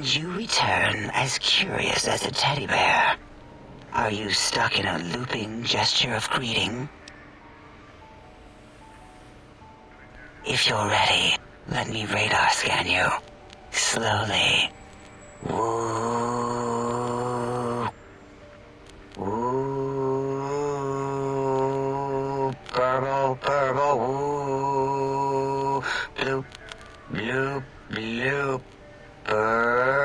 And you return as curious as a teddy bear. Are you stuck in a looping gesture of greeting? If you're ready, let me radar scan you. Slowly. Woo. Woo. Purple, purple, woo. Bloop, bloop, bloop. Purple.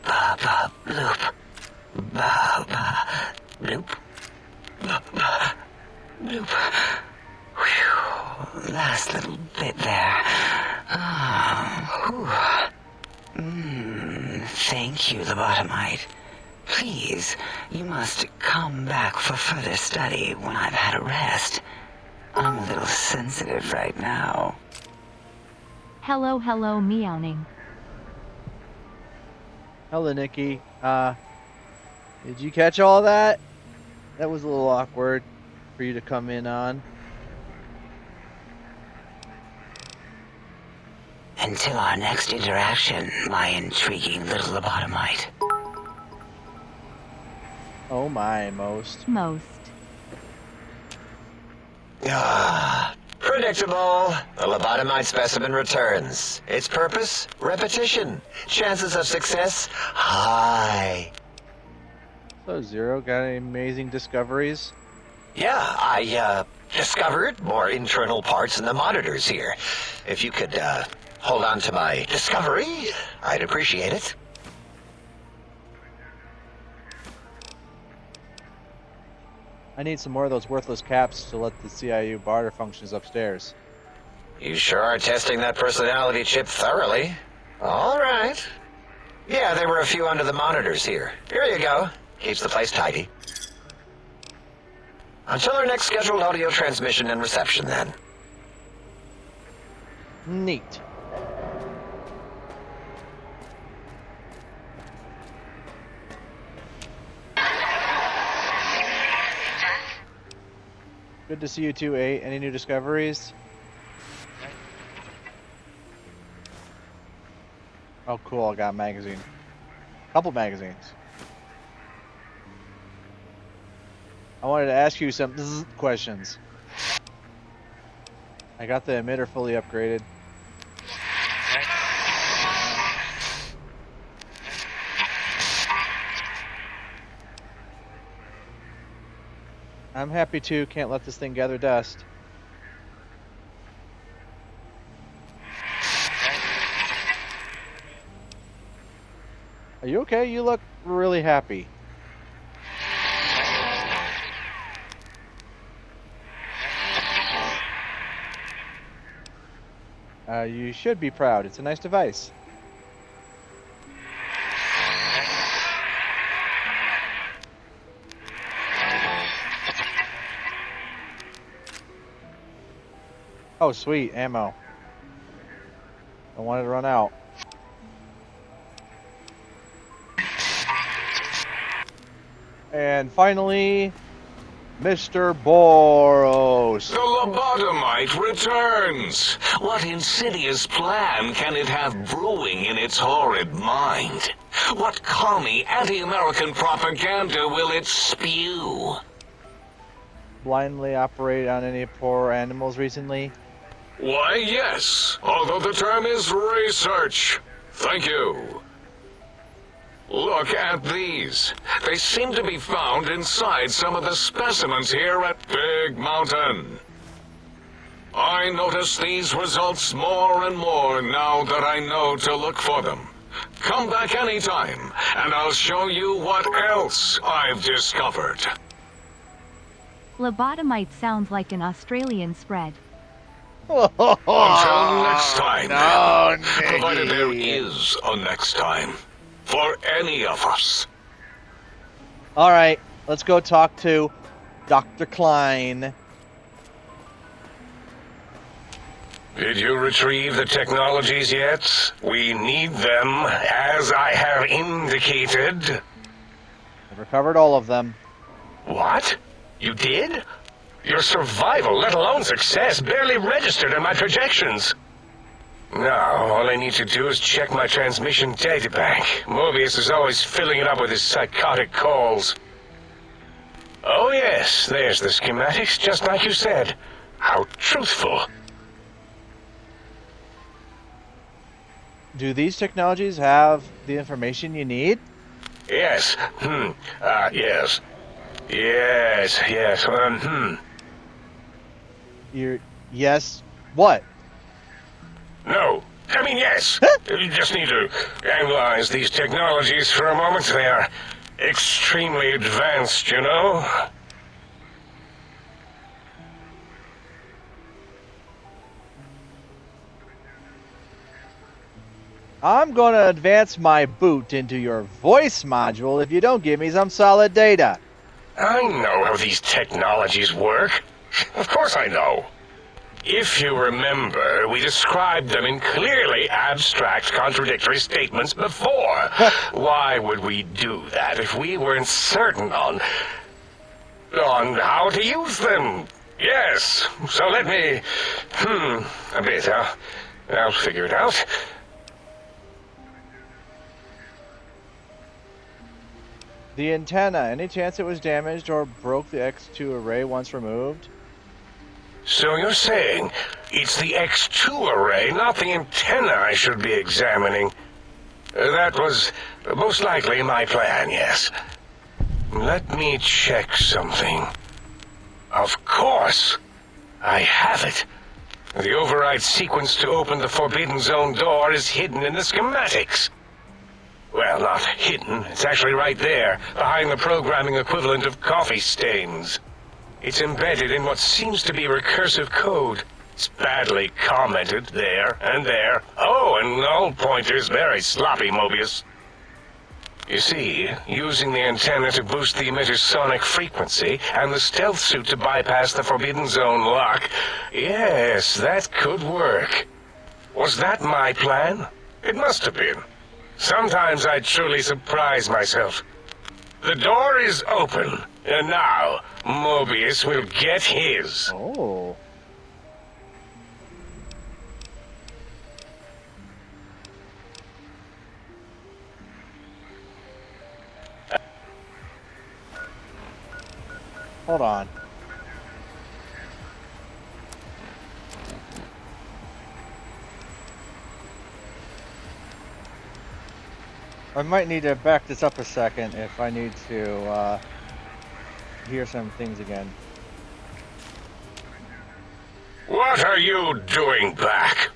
Ba, ba, bloop. Ba, ba, bloop. Ba, ba, bloop. Whew. Last little bit there. Thank you, lobotomite. Please, you must come back for further study when I've had a rest. I'm a little sensitive right now. Hello, meowing. Hello, Nikki. Did you catch all that? That was a little awkward for you to come in on. Until our next interaction, my intriguing little lobotomite. Oh my, most. Predictable. The lobotomite specimen returns. Its purpose? Repetition. Chances of success? High. So, Zero, got any amazing discoveries? Yeah, I discovered more internal parts in the monitors here. If you could hold on to my discovery, I'd appreciate it. I need some more of those worthless caps to let the CIU barter functions upstairs. You sure are testing that personality chip thoroughly. All right. Yeah, there were a few under the monitors here. Here you go. Keeps the place tidy. Until our next scheduled audio transmission and reception, then. Neat. Good to see you too, 8. Any new discoveries? Oh, cool. I got a magazine. Couple magazines. I wanted to ask you some questions. I got the emitter fully upgraded. I'm happy too. Can't let this thing gather dust. Are you okay? You look really happy. You should be proud. It's a nice device. Oh, sweet. Ammo. Don't want it to run out. And finally, Mr. Boros. The lobotomite returns. What insidious plan can it have brewing in its horrid mind? What commie anti-American propaganda will it spew? Blindly operate on any poor animals recently? Why, yes, although the term is research. Thank you. Look at these. They seem to be found inside some of the specimens here at Big Mountain. I notice these results more and more now that I know to look for them. Come back anytime, and I'll show you what else I've discovered. Lobotomite sounds like an Australian spread. Until next time, No, provided there Nikki. is a next time, for any of us. All right, let's go talk to Dr. Klein. Did you retrieve the technologies yet? We need them, as I have indicated. I've recovered all of them. What? You did? Your survival, let alone success, barely registered in my projections. Now, all I need to do is check my transmission databank. Mobius is always filling it up with his psychotic calls. Oh yes, there's the schematics, just like you said. How truthful. Do these technologies have the information you need? Yes. Yes. Yes. Yes. What? No. I mean, yes. You just need to analyze these technologies for a moment. They are extremely advanced, you know? I'm going to advance my boot into your voice module if you don't give me some solid data. I know how these technologies work. Of course I know. If you remember, we described them in clearly abstract, contradictory statements before. Why would we do that if we weren't certain on how to use them? Yes. So let me... a bit. I'll figure it out. The antenna, any chance it was damaged or broke the X2 array once removed? So you're saying it's the X2 array, not the antenna I should be examining? That was most likely my plan, yes. Let me check something. Of course! I have it. The override sequence to open the Forbidden Zone door is hidden in the schematics. Well, not hidden. It's actually right there, behind the programming equivalent of coffee stains. It's embedded in what seems to be recursive code. It's badly commented there and there. Oh, and null pointers, very sloppy, Mobius. You see, using the antenna to boost the emitter's sonic frequency, and the stealth suit to bypass the Forbidden Zone lock, yes, that could work. Was that my plan? It must have been. Sometimes I truly surprise myself. The door is open, and now Mobius will get his. Oh. Hold on. I might need to back this up a second if I need to hear some things again. What are you doing back?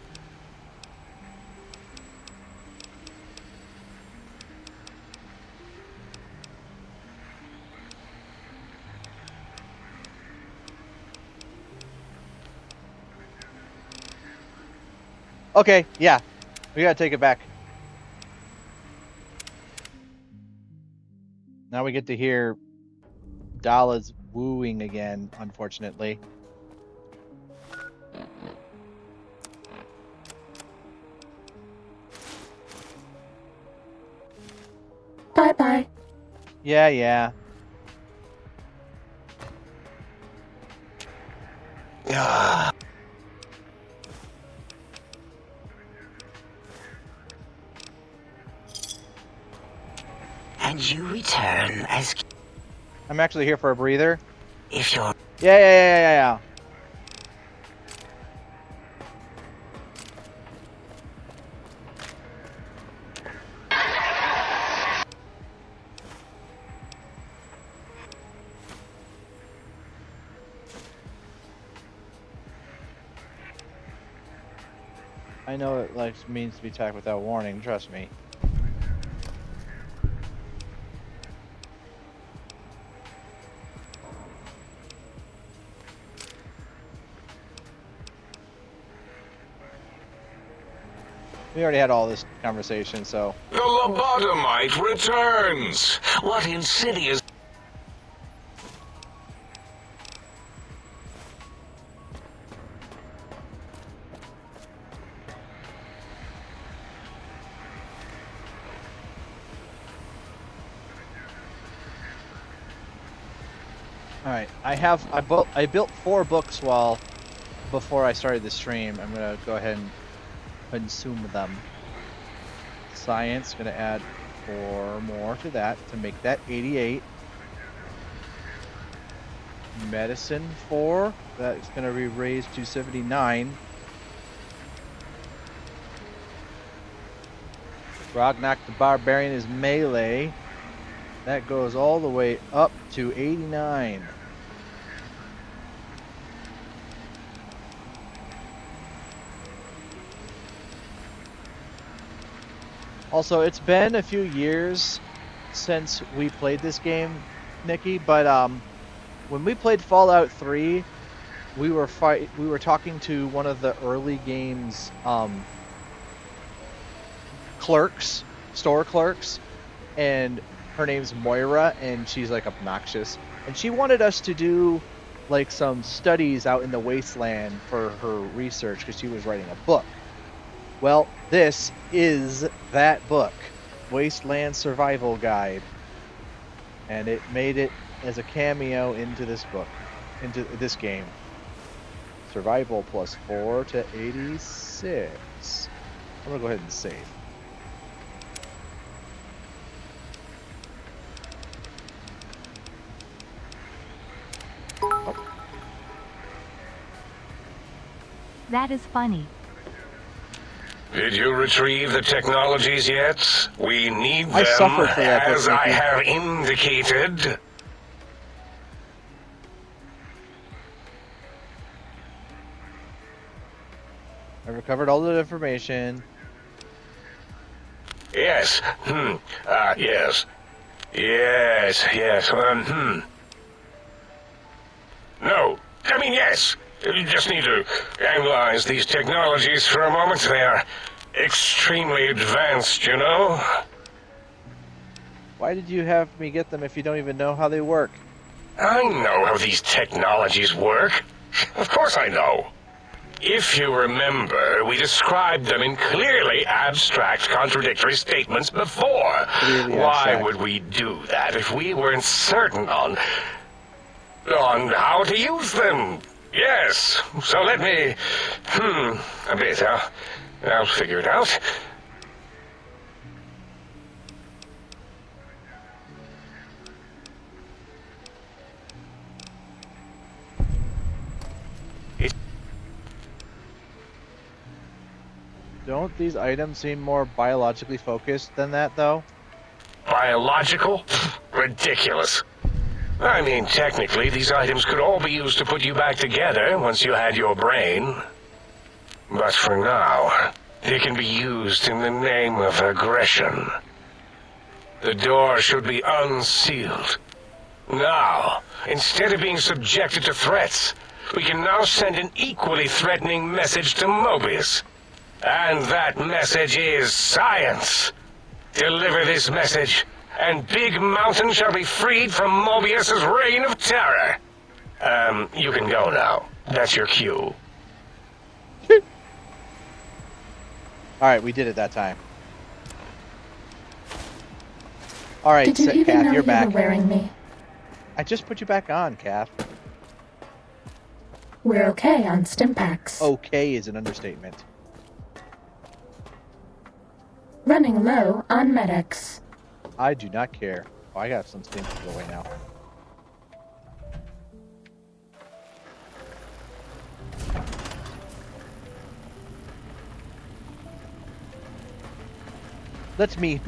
Okay, yeah. We gotta take it back. Now we get to hear Dala's wooing again, unfortunately. Bye-bye. Yeah. And you return as I'm actually here for a breather. if you're Yeah. I know it means to be attacked without warning, trust me. We already had all this conversation, so... The lobotomite returns! What insidious... Alright, I built 4 books before I started the stream. I'm gonna go ahead and consume them. Science, gonna add 4 more to that to make that 88. Medicine 4, that's gonna be raised to 79. Rognak the Barbarian is melee. That goes all the way up to 89. Also, it's been a few years since we played this game, Nikki, but when we played Fallout 3, we were talking to one of the early game's clerks, store clerks, and her name's Moira, and she's like obnoxious, and she wanted us to do like some studies out in the wasteland for her research because she was writing a book. Well, this is that book, Wasteland Survival Guide, and it made it as a cameo into this book, into this game. Survival plus 4 to 86. I'm gonna go ahead and save. That is funny. Did you retrieve the technologies yet? We need them, I suffered for that, as I Nikki. have indicated. I recovered all the information. Yes. Yes. Yes. No. I mean, yes. You just need to analyze these technologies for a moment. They are extremely advanced, you know? Why did you have me get them if you don't even know how they work? I know how these technologies work. Of course I know. If you remember, we described them in clearly abstract, contradictory statements before. Clearly Why abstract. would we do that if we weren't certain on how to use them? Yes. So let me... a bit. I'll figure it out. Don't these items seem more biologically focused than that, though? Biological? Ridiculous. I mean, technically, these items could all be used to put you back together once you had your brain. But for now, they can be used in the name of aggression. The door should be unsealed. Now, instead of being subjected to threats, we can now send an equally threatening message to Mobius. And that message is science. Deliver this message, and Big Mountain shall be freed from Mobius's reign of terror. You can go now. That's your cue. Alright, we did it that time. Alright, Did you even Kath, know you're you back. were wearing me? I just put you back on, Kath. We're okay on Stimpaks. Okay is an understatement. Running low on medics. I do not care. Oh, I got some things to go away now. Let me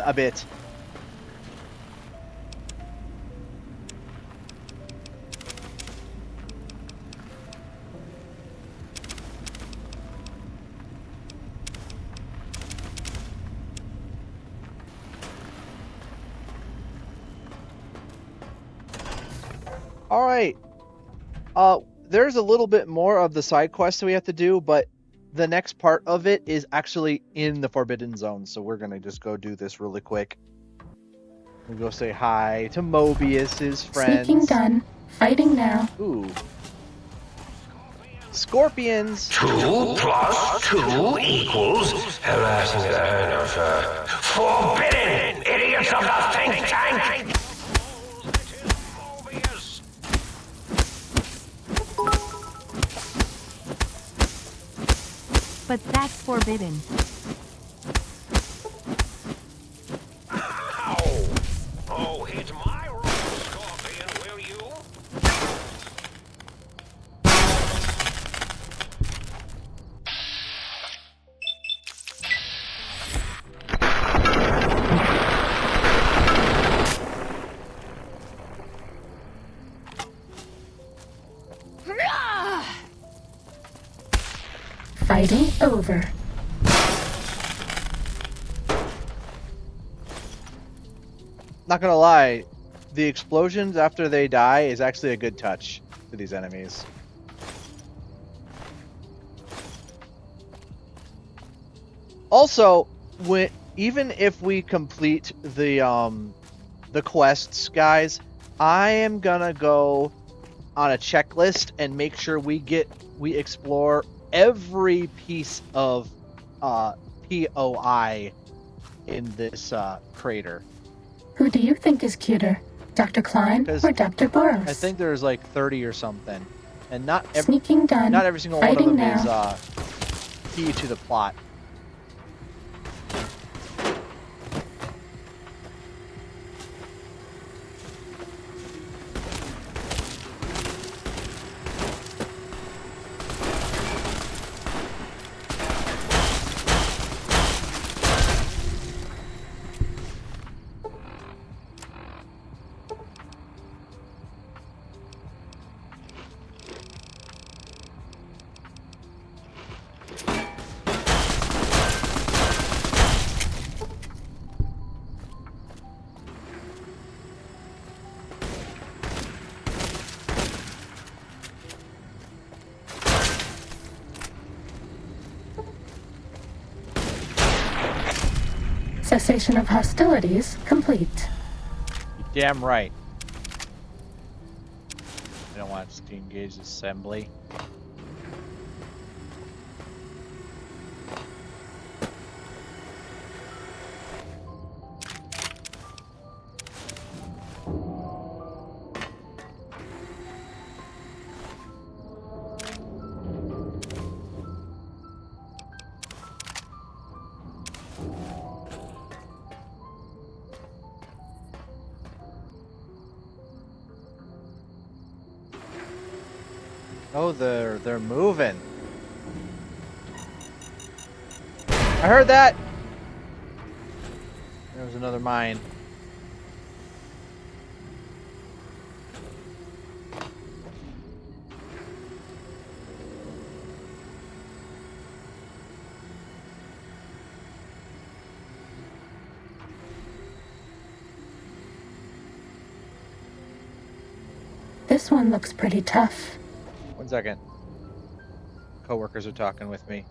a bit. All right. There's a little bit more of the side quest that we have to do, but the next part of it is actually in the Forbidden Zone, so we're gonna just go do this really quick. We'll go say hi to Mobius's friends. Speaking done. Fighting now. Ooh. Scorpions. 2 plus 2 equals... Forbidden! Idiots of the think tank! But But that's forbidden. Ow! Oh, hit my roll, Scorpion, will you? Fighting over. Not gonna lie, the explosions after they die is actually a good touch to these enemies. Also, even if we complete the quests, guys, I am gonna go on a checklist and make sure we explore every piece of POI in this crater. Who do you think is cuter, Dr. Klein 'Cause or Dr. Boros? I think there's like 30 or something, and Sneaking done. not every single one of Fighting them now. is key to the plot. Cessation of hostilities complete. You're damn right. I don't want to engage assembly. Oh, they're moving. I heard that. There was another mine. This one looks pretty tough. 1 second. Coworkers are talking with me.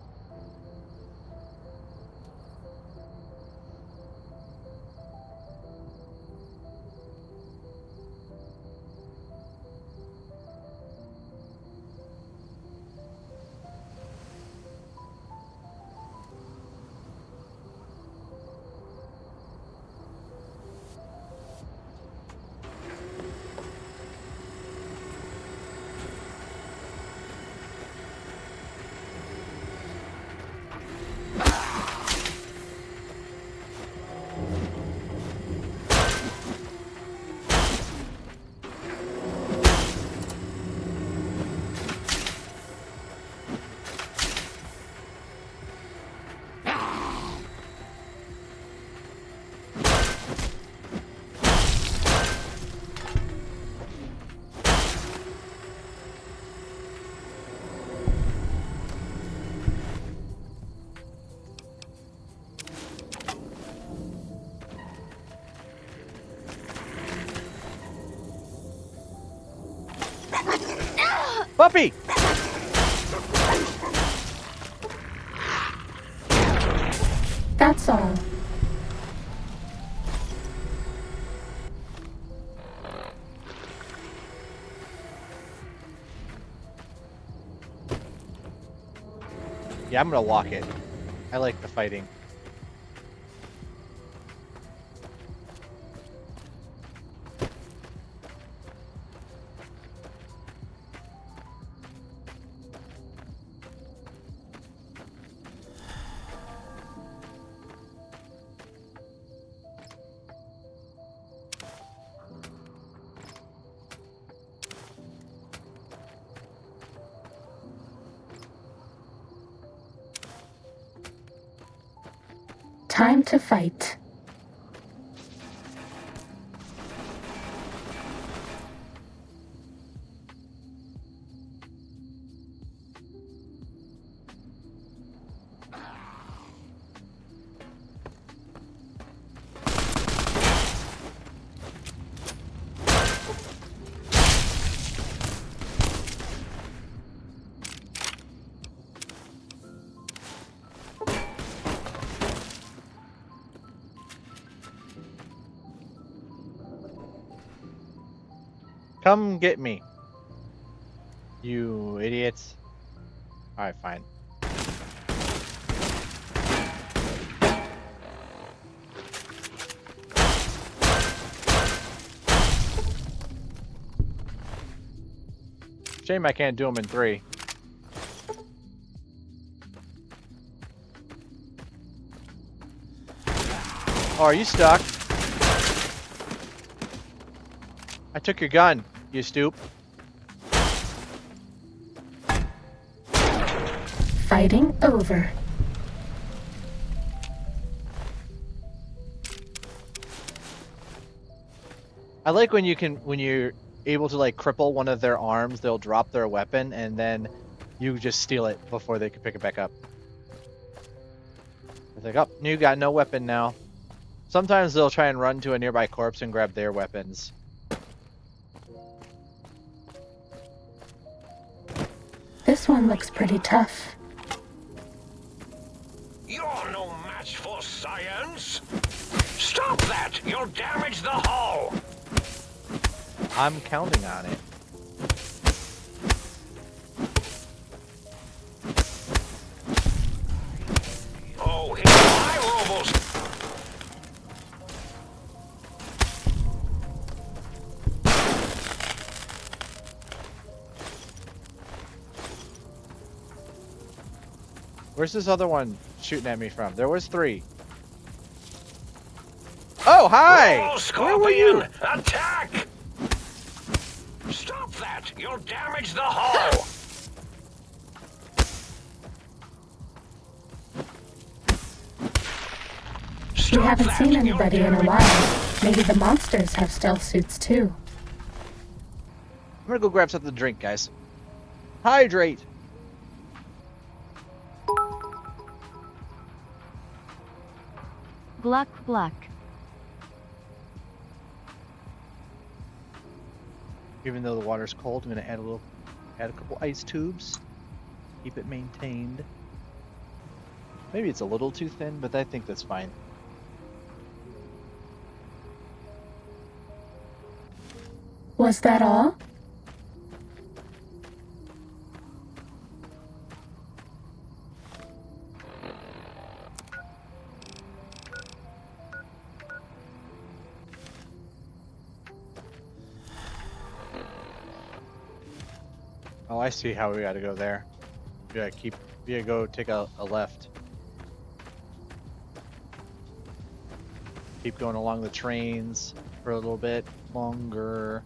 Puppy! That's all. Yeah, I'm gonna lock it. I like the fighting. Time to fight. Come get me. You idiots. Alright, fine. Shame I can't do them in 3. Oh, are you stuck? I took your gun, you stoop. Fighting over. I like when you're able to like cripple one of their arms, they'll drop their weapon and then you just steal it before they can pick it back up. It's like, oh, you got no weapon now. Sometimes they'll try and run to a nearby corpse and grab their weapons. This one looks pretty tough. You're no match for science. Stop that! You'll damage the hull. I'm counting on it. Oh, here's my robots. Where's this other one shooting at me from? There was 3. Oh, hi! Oh, Where were you? Scorpion, attack! Stop that! You'll damage the hull. We Stop haven't that. seen You'll anybody in a damage- while. Maybe the monsters have stealth suits too. I'm gonna go grab something to drink, guys. Hydrate! Gluck gluck. Even though the water's cold, I'm gonna add a couple ice tubes. Keep it maintained. Maybe it's a little too thin, but I think that's fine. Was that all? Oh, I see how we gotta go there. We gotta go take a left. Keep going along the trains for a little bit longer.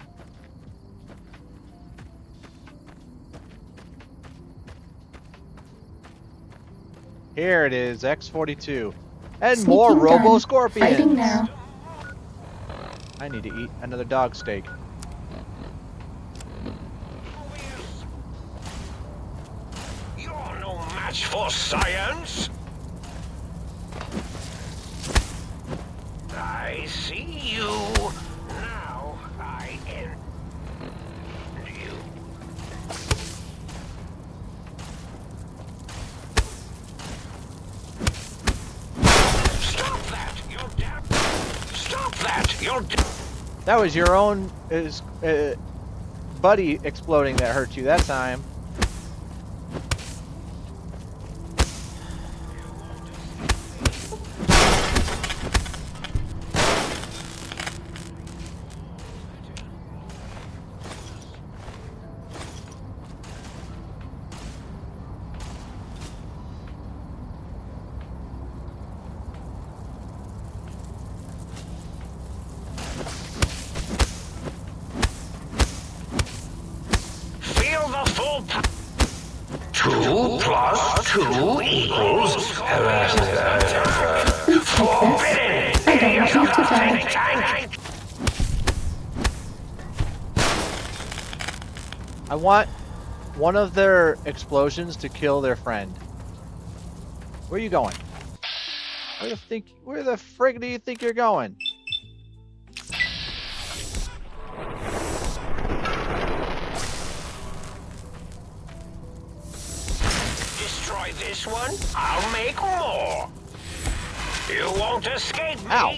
Here it is, X-42. And Sneaking more done. Robo Scorpions! Fighting now. I need to eat another dog steak. You're no match for science. I see you. Now I end you. Stop that! You're damn. Stop that! You're. That was your own buddy exploding that hurt you that time. Feel the full 2 plus 2 equals... Please take this. I don't want you to die. I want one of their explosions to kill their friend. Where are you going? Where the frig do you think you're going? Destroy this one, I'll make more. You won't escape me. Ow.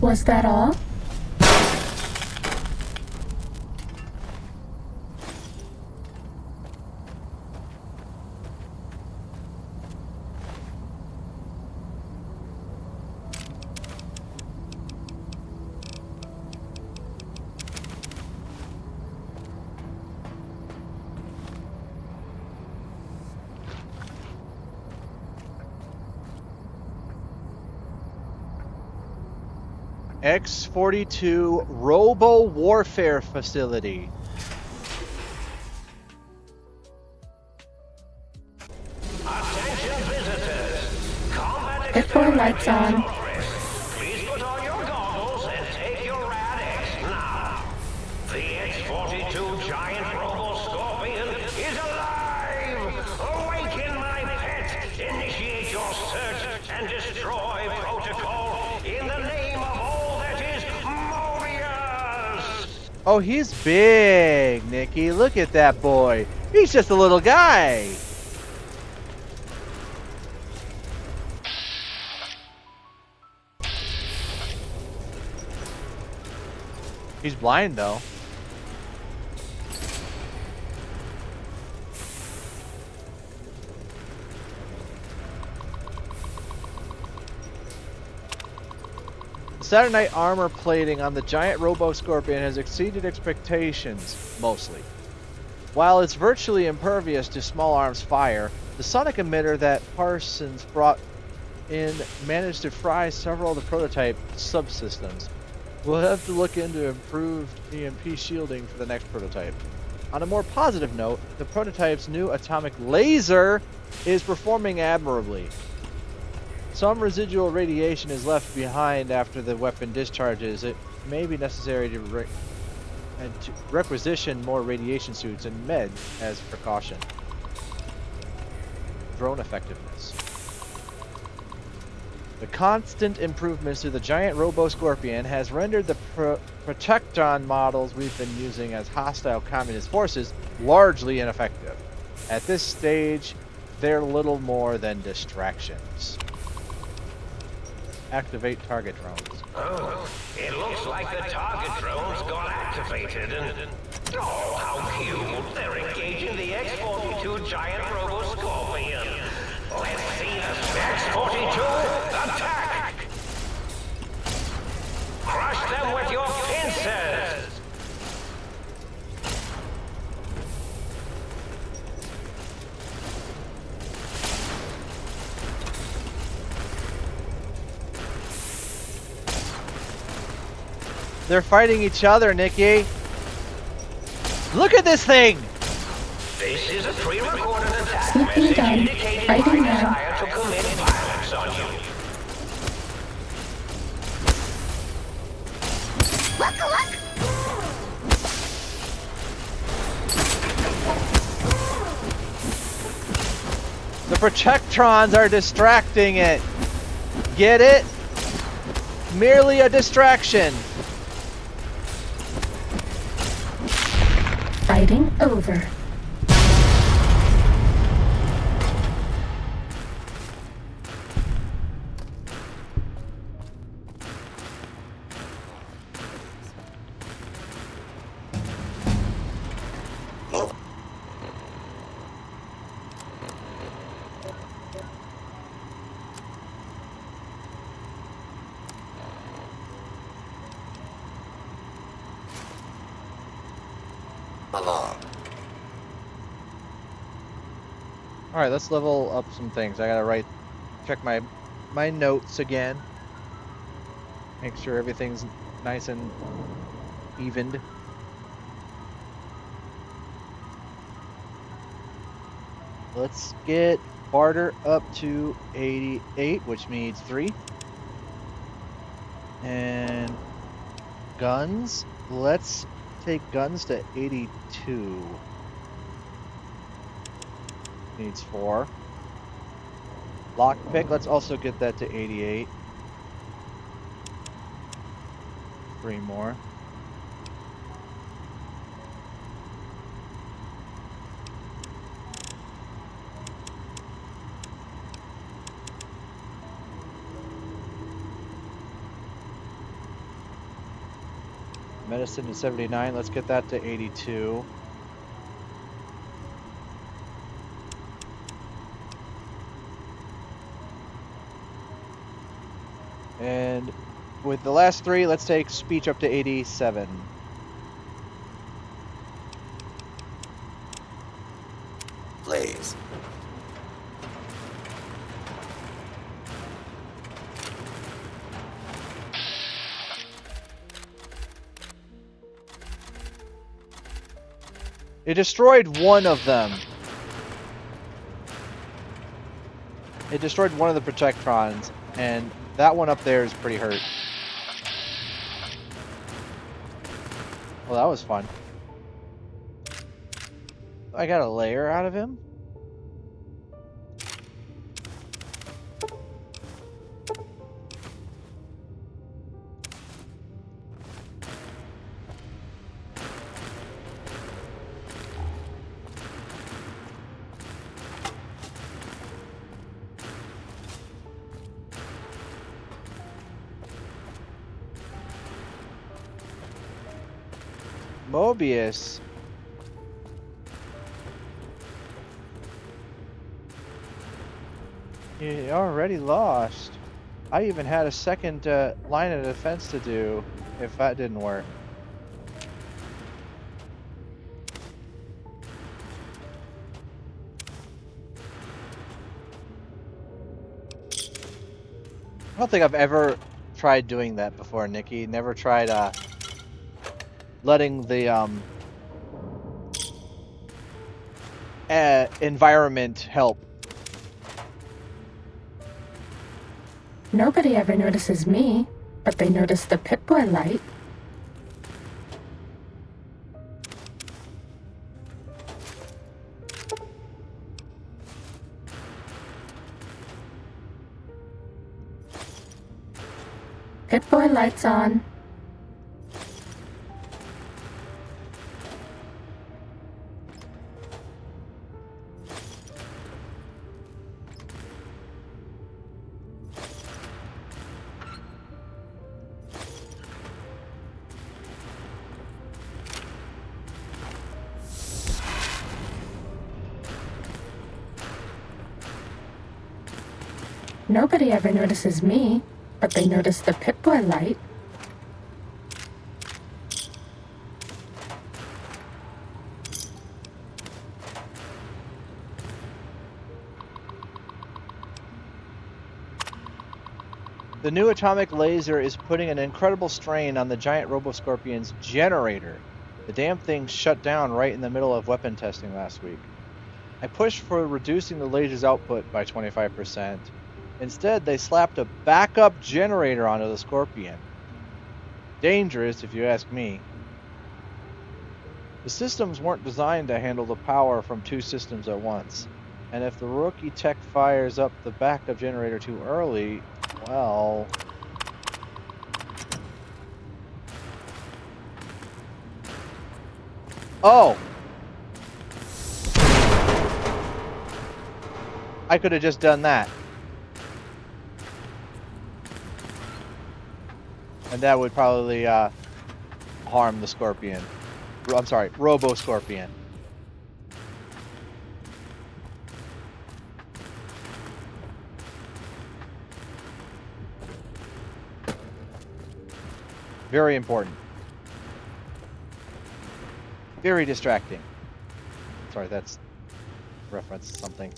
Was that all? X-42 Robo Warfare Facility. Attention visitors. Combat Before lights on. Please put on your goggles and take your rad X now. The X-42 giant robo-scorpion is alive! Awaken my pet! Initiate your search and destroy protocol in the name of all that is Mobius! Oh, he's big, Nikki. Look at that boy. He's just a little guy. He's blind, though. The Saturnite armor plating on the giant Robo-Scorpion has exceeded expectations, mostly. While it's virtually impervious to small arms fire, the sonic emitter that Parsons brought in managed to fry several of the prototype subsystems. We'll have to look into improved EMP shielding for the next prototype. On a more positive note, the prototype's new atomic laser is performing admirably. Some residual radiation is left behind after the weapon discharges. It may be necessary to requisition more radiation suits and meds as precaution. Drone effectiveness. The constant improvements to the giant Robo-Scorpion has rendered the Protectron models we've been using as hostile communist forces largely ineffective. At this stage, they're little more than distractions. Activate target drones. Oh, it looks like the target drones got activated and... Oh, how cute! They're engaging the X-42 giant Robo-Scorpion. Let's see the X-42 attack! Crush them with your pincers! They're fighting each other, Nikki. Look at this thing! This is a pre-recorded attack Sneaking message gun. indicating Fighting my now. desire to commit violence on you. The Protectrons are distracting it. Get it? Merely a distraction. Fighting over. Alright, let's level up some things. I gotta check my notes again. Make sure everything's nice and evened. Let's get barter up to 88, which needs 3. And guns, let's take guns to 82. Needs 4. Lockpick, let's also get that to 88. 3 more. Medicine to 79, let's get that to 82. And with the last 3, let's take speech up to 87. Please. It destroyed one of them. It destroyed one of the Protectrons, and that one up there is pretty hurt. Well, that was fun. I got a layer out of him. Mobius. You already lost. I even had a second line of defense to do if that didn't work. I don't think I've ever tried doing that before, Nikki. Never tried letting the environment help. Nobody ever notices me, but they notice the Pip-Boy light. Pip-Boy lights on. Nobody ever notices me, but they notice the Pip-Boy light. The new atomic laser is putting an incredible strain on the giant Roboscorpion's generator. The damn thing shut down right in the middle of weapon testing last week. I pushed for reducing the laser's output by 25%. Instead, they slapped a backup generator onto the Scorpion. Dangerous, if you ask me. The systems weren't designed to handle the power from 2 systems at once. And if the rookie tech fires up the backup generator too early, well... Oh! I could have just done that. And that would probably harm the Scorpion. I'm sorry, Robo-Scorpion. Very important. Very distracting. Sorry, that's reference to something.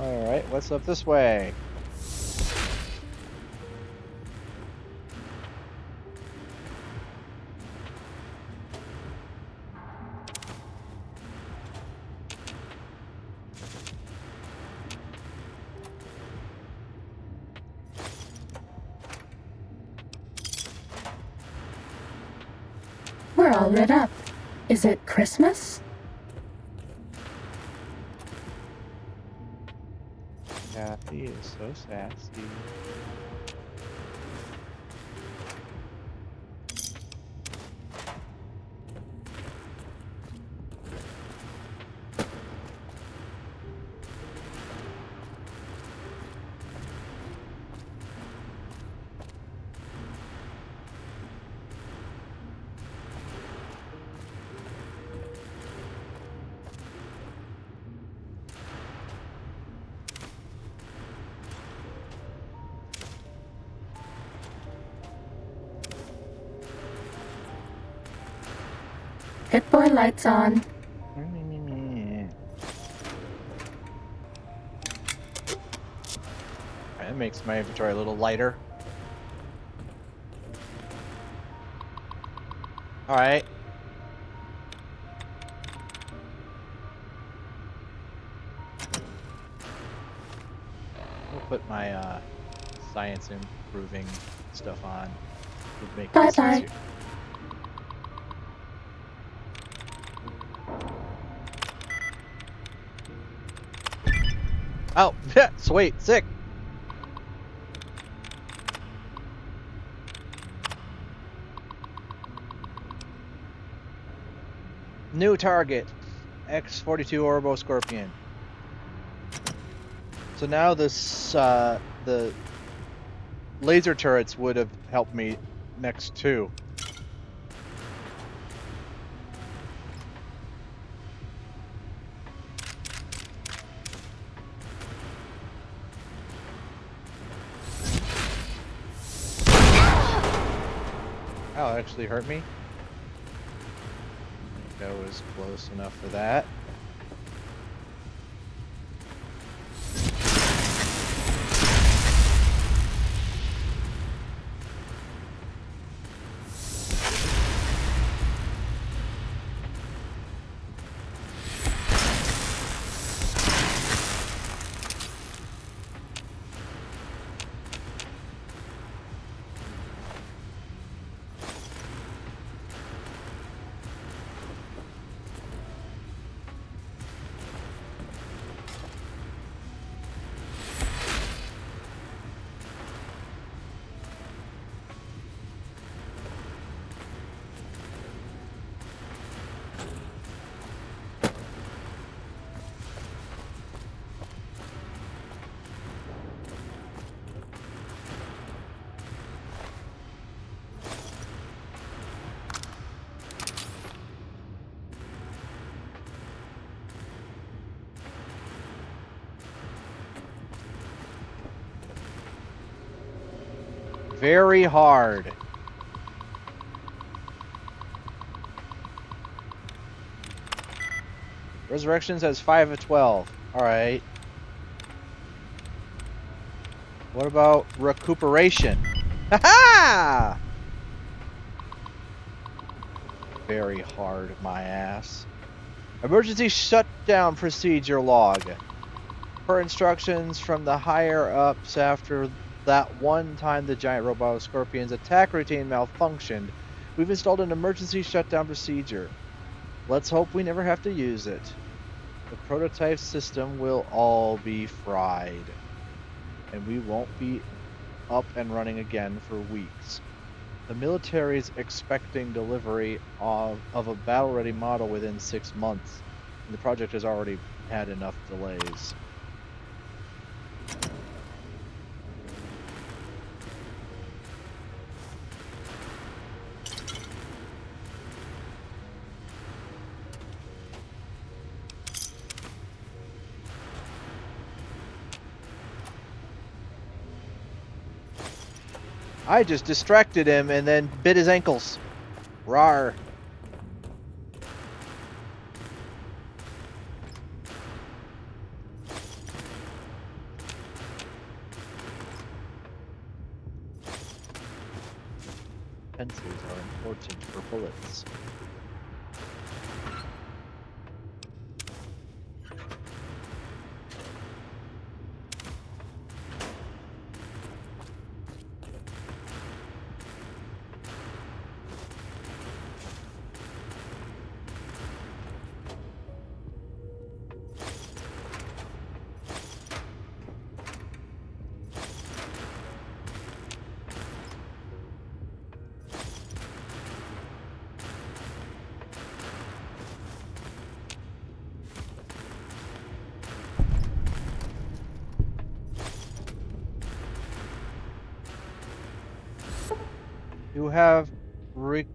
Alright, what's up this way? We're all lit up. Is it Christmas? Kathy is so sassy. Hit boy lights on. That makes my inventory a little lighter. Alright. We'll put my science improving stuff on. Would make this Bye-bye. easier. Oh, sweet, sick. New target, X-42 Orbo Scorpion. So now this, the laser turrets would have helped me next too. That actually hurt me. I think that was close enough for that. Very hard. Resurrections has 5 of 12. Alright. What about recuperation? Ha-ha! Very hard, my ass. Emergency shutdown procedure log. Per instructions from the higher ups after that one time the giant robot scorpion's attack routine malfunctioned, we've installed an emergency shutdown procedure. Let's hope we never have to use it. The prototype system will all be fried, and we won't be up and running again for weeks. The military is expecting delivery of a battle-ready model within 6 months, and the project has already had enough delays. I just distracted him and then bit his ankles. Rawr. defenses are important for bullets.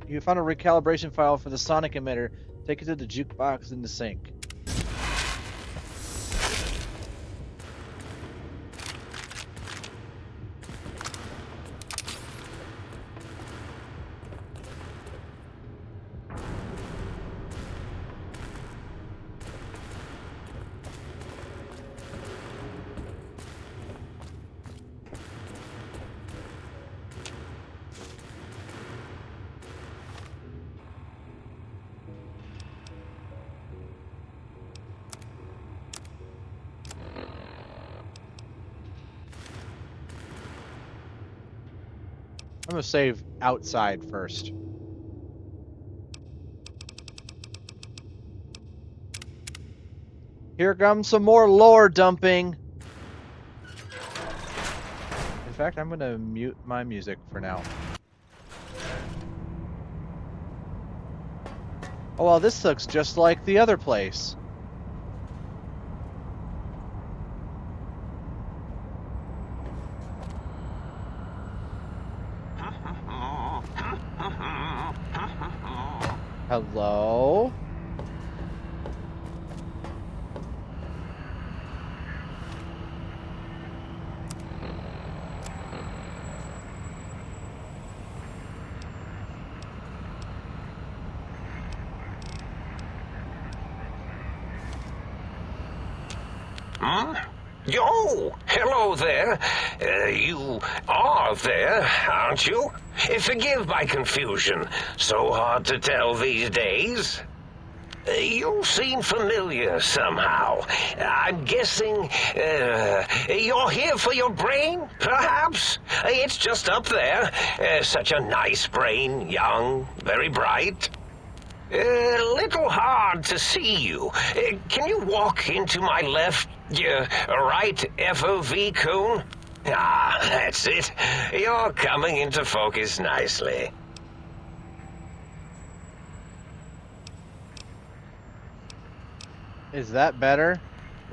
You found a recalibration file for the sonic emitter. Take it to the jukebox in the sink. I'm gonna save outside first. Here comes some more lore dumping. In fact, I'm gonna mute my music for now. Oh well, this looks just like the other place. Hello? Yo, hello there. You are there, aren't you? Forgive my confusion. So hard to tell these days. You seem familiar somehow. I'm guessing you're here for your brain, perhaps? It's just up there. Such a nice brain, young, very bright. A little hard to see you. Can you walk into my left, right FOV cone? Ah, that's it. You're coming into focus nicely. Is that better?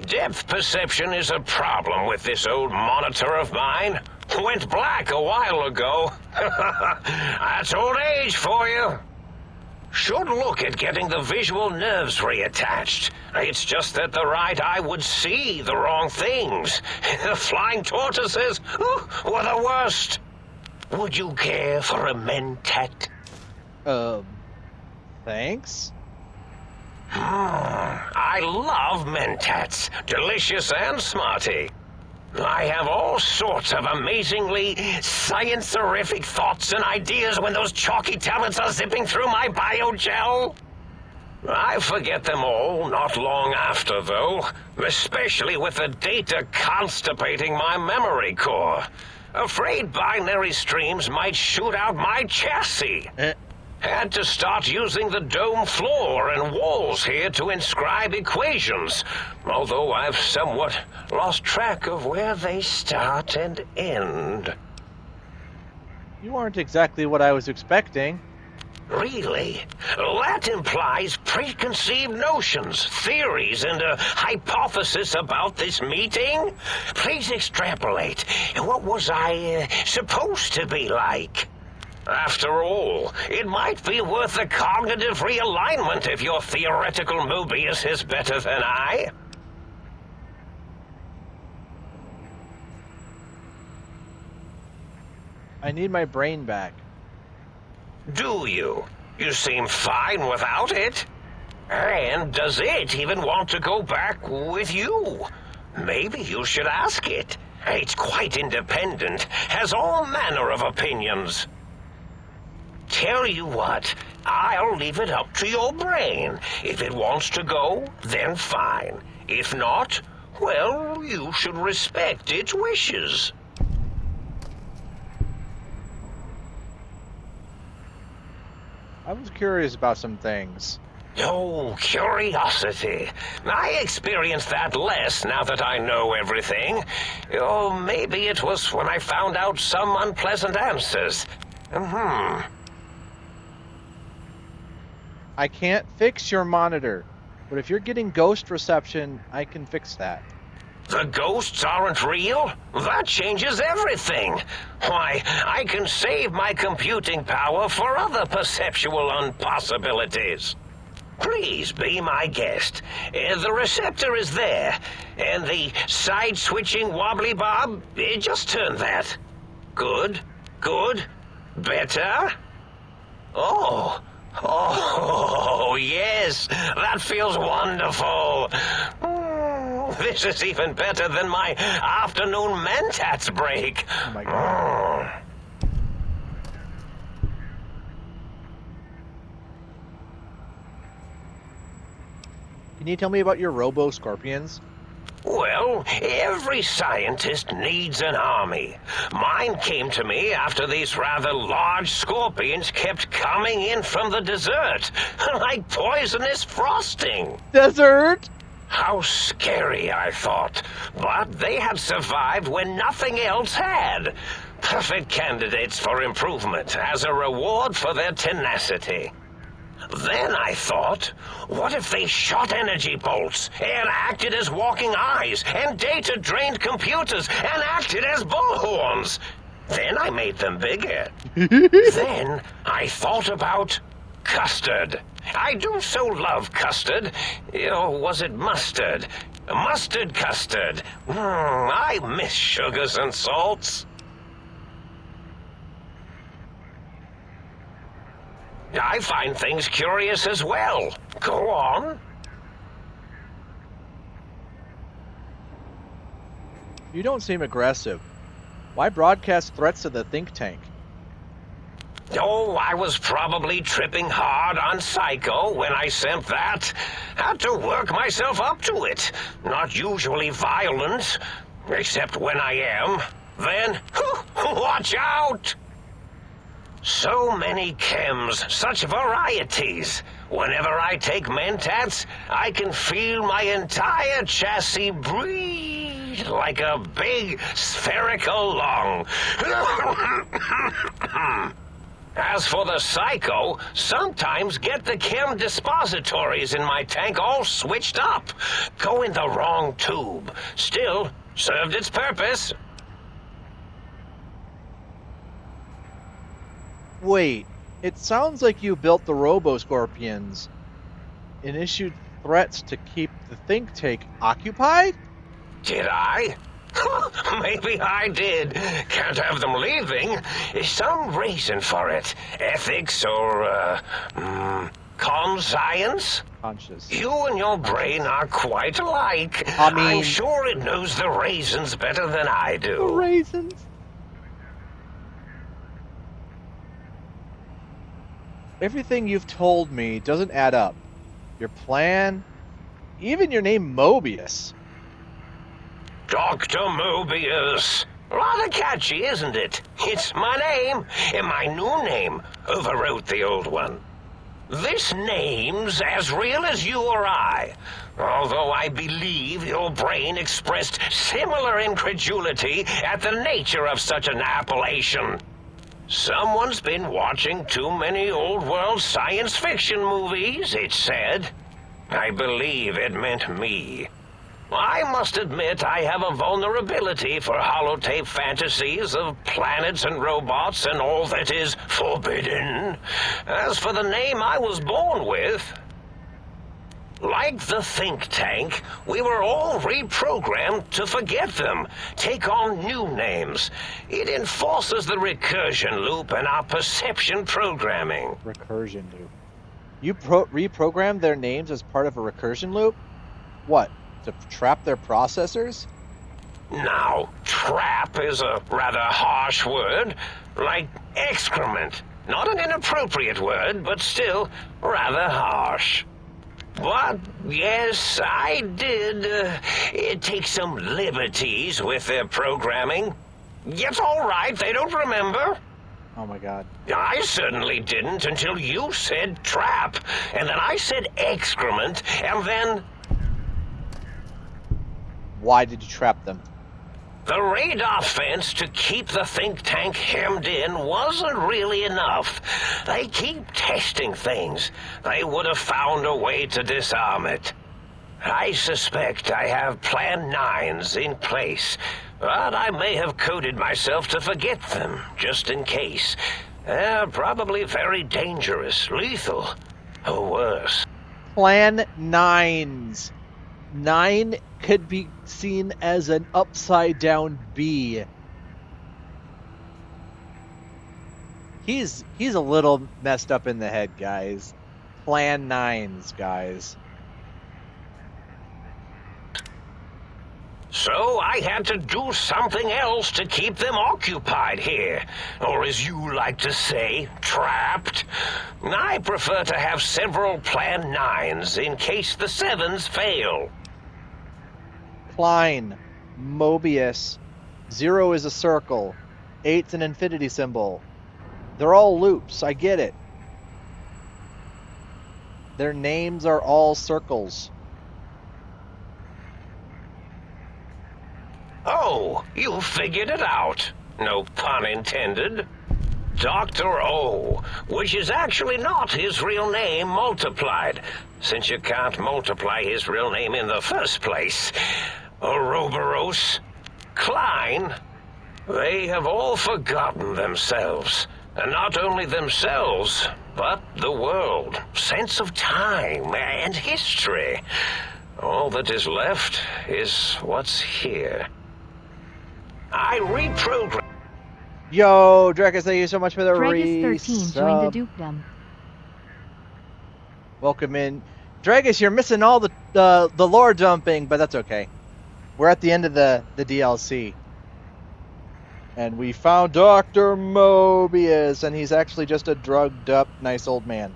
Depth perception is a problem with this old monitor of mine. Went black a while ago. That's old age for you. Should look at getting the visual nerves reattached. It's just that the right eye would see the wrong things. The flying tortoises were the worst. Would you care for a mentat? Thanks? I love mentats. Delicious and smarty. I have all sorts of amazingly science-terrific thoughts and ideas when those chalky tablets are zipping through my biogel. I forget them all not long after, though, especially with the data constipating my memory core. Afraid binary streams might shoot out my chassis. Had to start using the dome floor and walls here to inscribe equations, although I've somewhat lost track of where they start and end. You aren't exactly what I was expecting. Really? That implies preconceived notions, theories, and a hypothesis about this meeting? Please extrapolate. What was I supposed to be like? After all, it might be worth a cognitive realignment if your theoretical Mobius is better than I. I need my brain back. Do you? You seem fine without it. And does it even want to go back with you? Maybe you should ask it. It's quite independent, has all manner of opinions. tell you what, I'll leave it up to your brain. If it wants to go, then fine. If not, well, you should respect its wishes. I was curious about some things. Oh, curiosity. I experience that less now that I know everything. Or maybe it was when I found out some unpleasant answers. I can't fix your monitor, but if you're getting ghost reception, I can fix that. The ghosts aren't real? That changes everything. Why, I can save my computing power for other perceptual impossibilities. Please be my guest. The receptor is there, and the side-switching wobbly bob, just turn that. Good, good, better. Oh, yes, that feels wonderful. This is even better than my afternoon mentats break. Oh my god. Can you tell me about your robo-scorpions? Well, every scientist needs an army. Mine came to me after these rather large scorpions kept coming in from the desert, like poisonous frosting. Desert? How scary, I thought. But they had survived when nothing else had. Perfect candidates for improvement as a reward for their tenacity. Then I thought, what if they shot energy bolts and acted as walking eyes and data-drained computers and acted as bullhorns? Then I made them bigger. Then I thought about custard. I do so love custard. Or was it mustard? Mustard custard. I miss sugars and salts. I find things curious as well. Go on. You don't seem aggressive. Why broadcast threats to the think tank? Oh, I was probably tripping hard on Psycho when I sent that. Had to work myself up to it. Not usually violent, except when I am. Then, watch out! So many chems, such varieties. Whenever I take mentats, I can feel my entire chassis breathe like a big spherical lung. As for the Psycho, sometimes get the chem dispositories in my tank all switched up. Go in the wrong tube. Still, served its purpose. Wait, it sounds like you built the Robo-Scorpions and issued threats to keep the think tank occupied? Did I? Maybe I did. Can't have them leaving. Some reason for it. Ethics or, conscience? Conscious. You and your brain are quite alike. I mean- I'm sure it knows the raisins better than I do. Raisins? Everything you've told me doesn't add up. Your plan, even your name Mobius. Dr. Mobius. Rather catchy, isn't it? It's my name, and my new name overwrote the old one. This name's as real as you or I, although I believe your brain expressed similar incredulity at the nature of such an appellation. Someone's been watching too many old-world science fiction movies, it said. I believe it meant me. I must admit I have a vulnerability for holotape fantasies of planets and robots and all that is forbidden. As for the name I was born with, like the think tank, we were all reprogrammed to forget them, take on new names. It enforces the recursion loop in our perception programming. Recursion loop. You reprogrammed their names as part of a recursion loop? What, to trap their processors? Now, trap is a rather harsh word, like excrement. Not an inappropriate word, but still rather harsh. But, yes, I did take some liberties with their programming. Yes, all right, they don't remember. Oh my god. I certainly didn't until you said trap, and then I said excrement, and then... Why did you trap them? The radar fence to keep the think tank hemmed in wasn't really enough. They keep testing things. They would have found a way to disarm it. I suspect I have Plan 9s in place, but I may have coded myself to forget them, just in case. They're probably very dangerous, lethal, or worse. Plan 9s. 9 could be seen as an upside down B. He's a little messed up in the head, guys. Plan 9s, guys. So I had to do something else to keep them occupied here. Or as you like to say, trapped. I prefer to have several Plan 9s in case the 7s fail. Klein, Mobius, 0 is a circle, 8's an infinity symbol. They're all loops, I get it. Their names are all circles. Oh, you figured it out. No pun intended. Dr. O, which is actually not his real name multiplied, since you can't multiply his real name in the first place. Ouroboros, Klein, they have all forgotten themselves. And not only themselves, but the world, sense of time, and history. All that is left is what's here. I reprogram. Yo, Drakus, thank you so much for the Dragus13 joined the resub. dukedom. Welcome in. Dragus, you're missing all the lore dumping, but that's okay. We're at the end of the DLC. And we found Dr. Mobius, and he's actually just a drugged up, nice old man.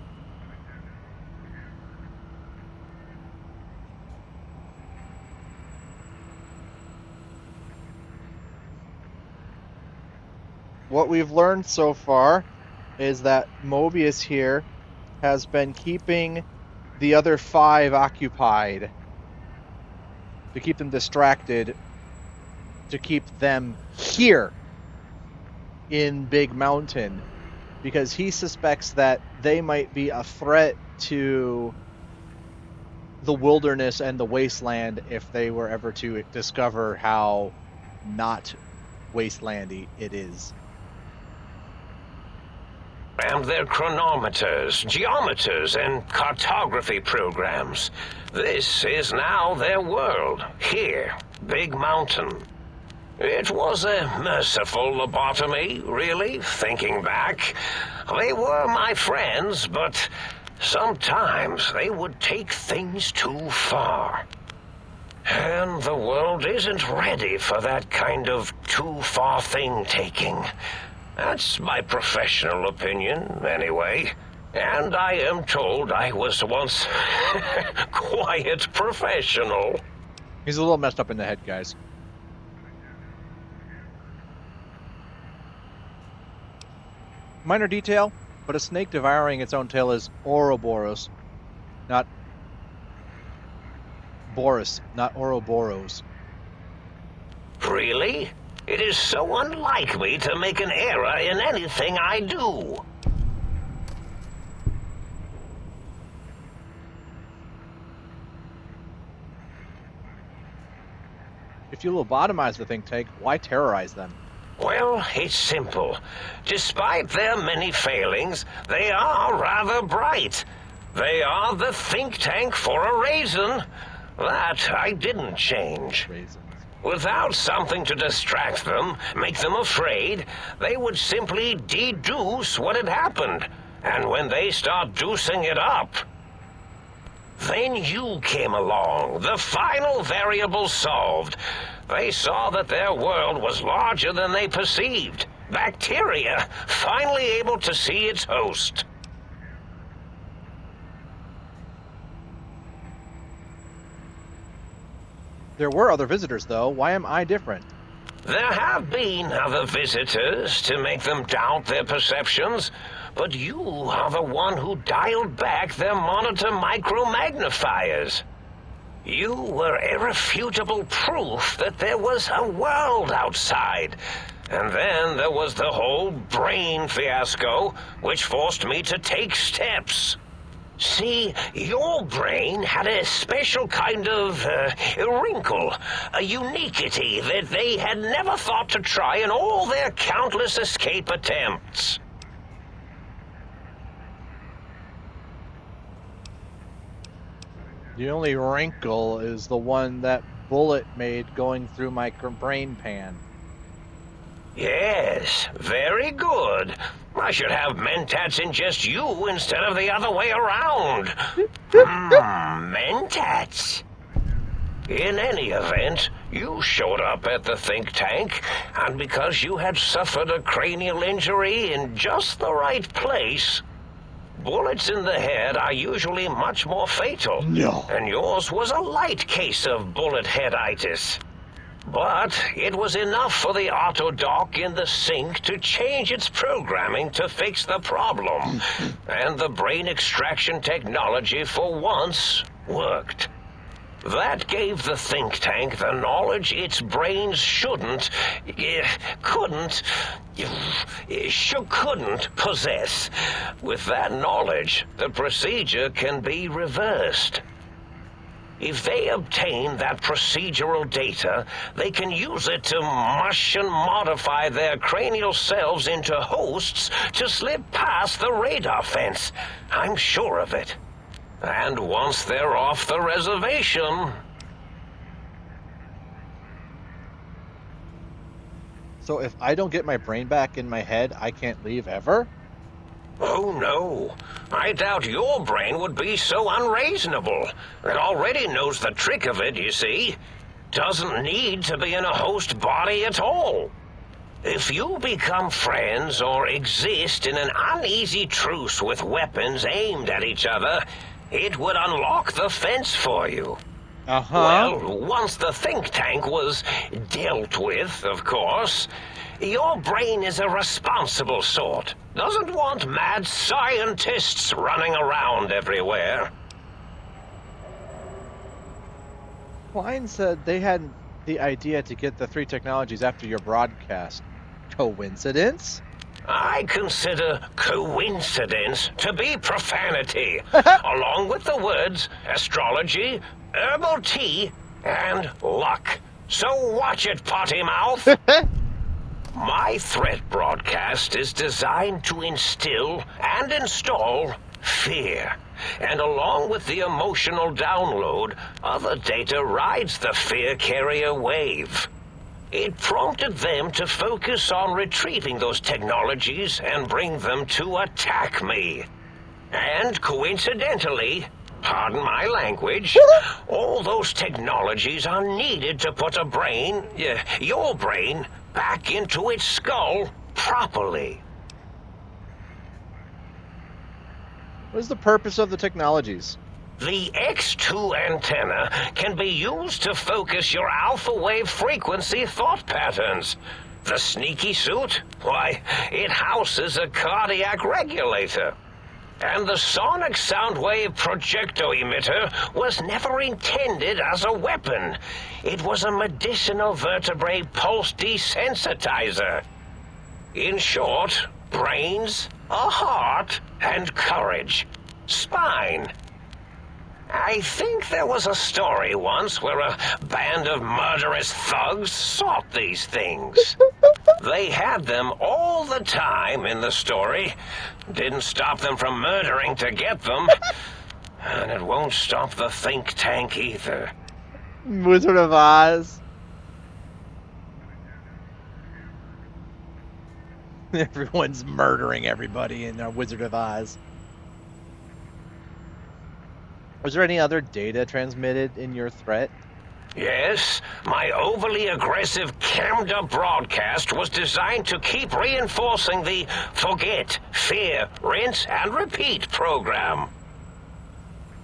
What we've learned so far is that Mobius here has been keeping the other 5 occupied to keep them distracted, to keep them here in Big Mountain, because he suspects that they might be a threat to the wilderness and the wasteland if they were ever to discover how not wastelandy it is. And their chronometers, geometers, and cartography programs. This is now their world, here, Big Mountain. It was a merciful lobotomy, really, thinking back. They were my friends, but sometimes they would take things too far. And the world isn't ready for that kind of too-far thing-taking. That's my professional opinion, anyway. And I am told I was once quite professional. He's a little messed up in the head, guys. Minor detail, but a snake devouring its own tail is Ouroboros, not Boris, not Ouroboros. Really? It is so unlike me to make an error in anything I do. If you lobotomize the think tank, why terrorize them? Well, it's simple. Despite their many failings, they are rather bright. They are the think tank for a reason. That I didn't change. Raisins. Without something to distract them, make them afraid, they would simply deduce what had happened. And when they start deucing it up, then you came along, the final variable solved. They saw that their world was larger than they perceived, Bacteria finally able to see its host. There were other visitors, though. Why am I different? There have been other visitors to make them doubt their perceptions, but you are the one who dialed back their monitor micromagnifiers. You were irrefutable proof that there was a world outside. And then there was the whole brain fiasco, which forced me to take steps. See, your brain had a special kind of wrinkle, a uniquity that they had never thought to try in all their countless escape attempts. The only wrinkle is the one that Bullet made going through my brain pan. Yes, very good. I should have mentats ingest you instead of the other way around. Mentats. In any event, you showed up at the think tank, and because you had suffered a cranial injury in just the right place, bullets in the head are usually much more fatal. No. And yours was a light case of bullet headitis. But it was enough for the autodock in the sink to change its programming to fix the problem. And the brain extraction technology for once worked. That gave the think tank the knowledge its brains couldn't possess. With that knowledge, the procedure can be reversed. If they obtain that procedural data, they can use it to mush and modify their cranial cells into hosts to slip past the radar fence. I'm sure of it. And once they're off the reservation... So if I don't get my brain back in my head, I can't leave ever? Oh, no. I doubt your brain would be so unreasonable. It already knows the trick of it, you see. Doesn't need to be in a host body at all. If you become friends or exist in an uneasy truce with weapons aimed at each other, it would unlock the fence for you. Well, once the think tank was dealt with, of course, your brain is a responsible sort. Doesn't want mad scientists running around everywhere. Klein said they had the idea to get the 3 technologies after your broadcast. Coincidence? I consider coincidence to be profanity, along with the words astrology, herbal tea, and luck. So watch it, potty mouth. My threat broadcast is designed to instill and install fear. And along with the emotional download, other data rides the fear carrier wave. It prompted them to focus on retrieving those technologies and bring them to attack me. And coincidentally, pardon my language, all those technologies are needed to put a brain, your brain, back into its skull properly. What is the purpose of the technologies? The X2 antenna can be used to focus your alpha wave frequency thought patterns. The sneaky suit, why, it houses a cardiac regulator. And the sonic sound wave projecto emitter was never intended as a weapon. It was a medicinal vertebrae pulse desensitizer. In short, brains, a heart, and courage. Spine. I think there was a story once where a band of murderous thugs sought these things. They had them all the time in the story. Didn't stop them from murdering to get them. And it won't stop the think tank either. Wizard of Oz. Everyone's murdering everybody in Wizard of Oz. Was there any other data transmitted in your threat? Yes, my overly aggressive cammed-up broadcast was designed to keep reinforcing the forget, fear, rinse, and repeat program.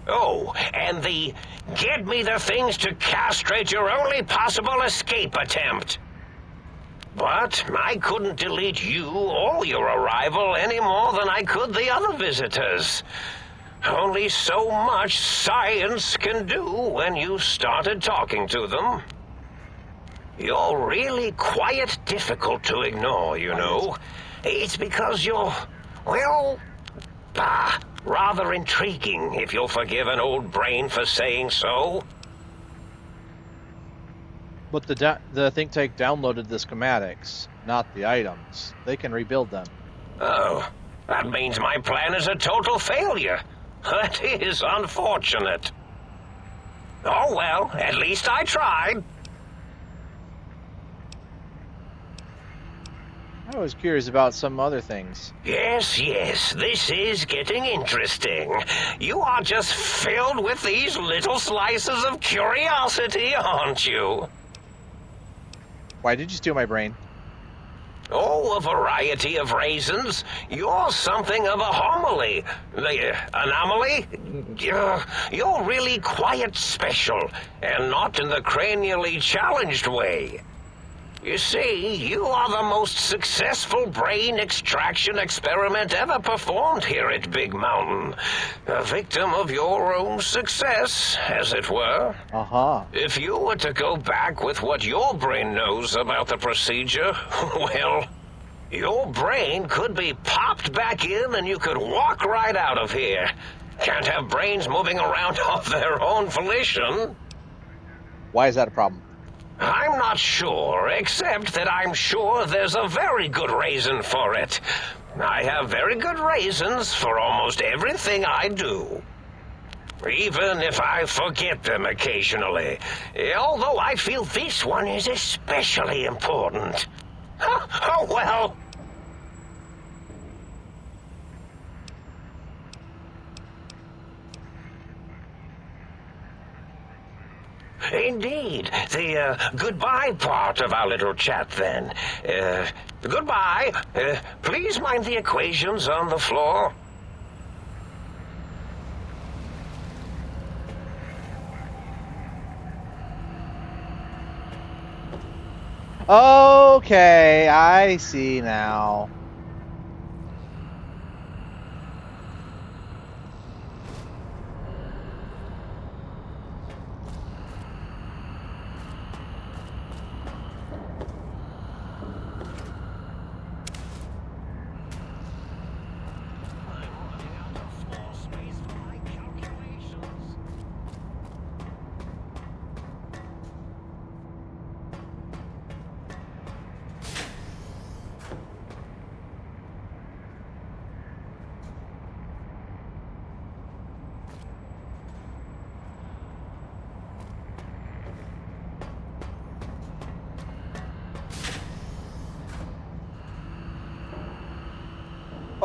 Oh, and the get me the things to castrate your only possible escape attempt. But I couldn't delete you or your arrival any more than I could the other visitors. Only so much science can do when you started talking to them. You're really quite difficult to ignore, you know. It's because you're, well, rather intriguing, if you'll forgive an old brain for saying so. But the think tank downloaded the schematics, not the items. They can rebuild them. Oh, that means my plan is a total failure. That is unfortunate. Oh well, at least I tried. I was curious about some other things. Yes, this is getting interesting. You are just filled with these little slices of curiosity, aren't you? Why did you steal my brain? Oh, a variety of reasons. You're something of a homily. Anomaly? You're really quite special, and not in the cranially challenged way. You see, you are the most successful brain extraction experiment ever performed here at Big Mountain. A victim of your own success, as it were. Uh-huh. If you were to go back with what your brain knows about the procedure, well, your brain could be popped back in and you could walk right out of here. Can't have brains moving around of their own volition. Why is that a problem? I'm not sure, except that I'm sure there's a very good reason for it. I have very good reasons for almost everything I do. Even if I forget them occasionally. Although I feel this one is especially important. Oh well. Indeed. The goodbye part of our little chat, then. Goodbye. Please mind the equations on the floor. Okay, I see now.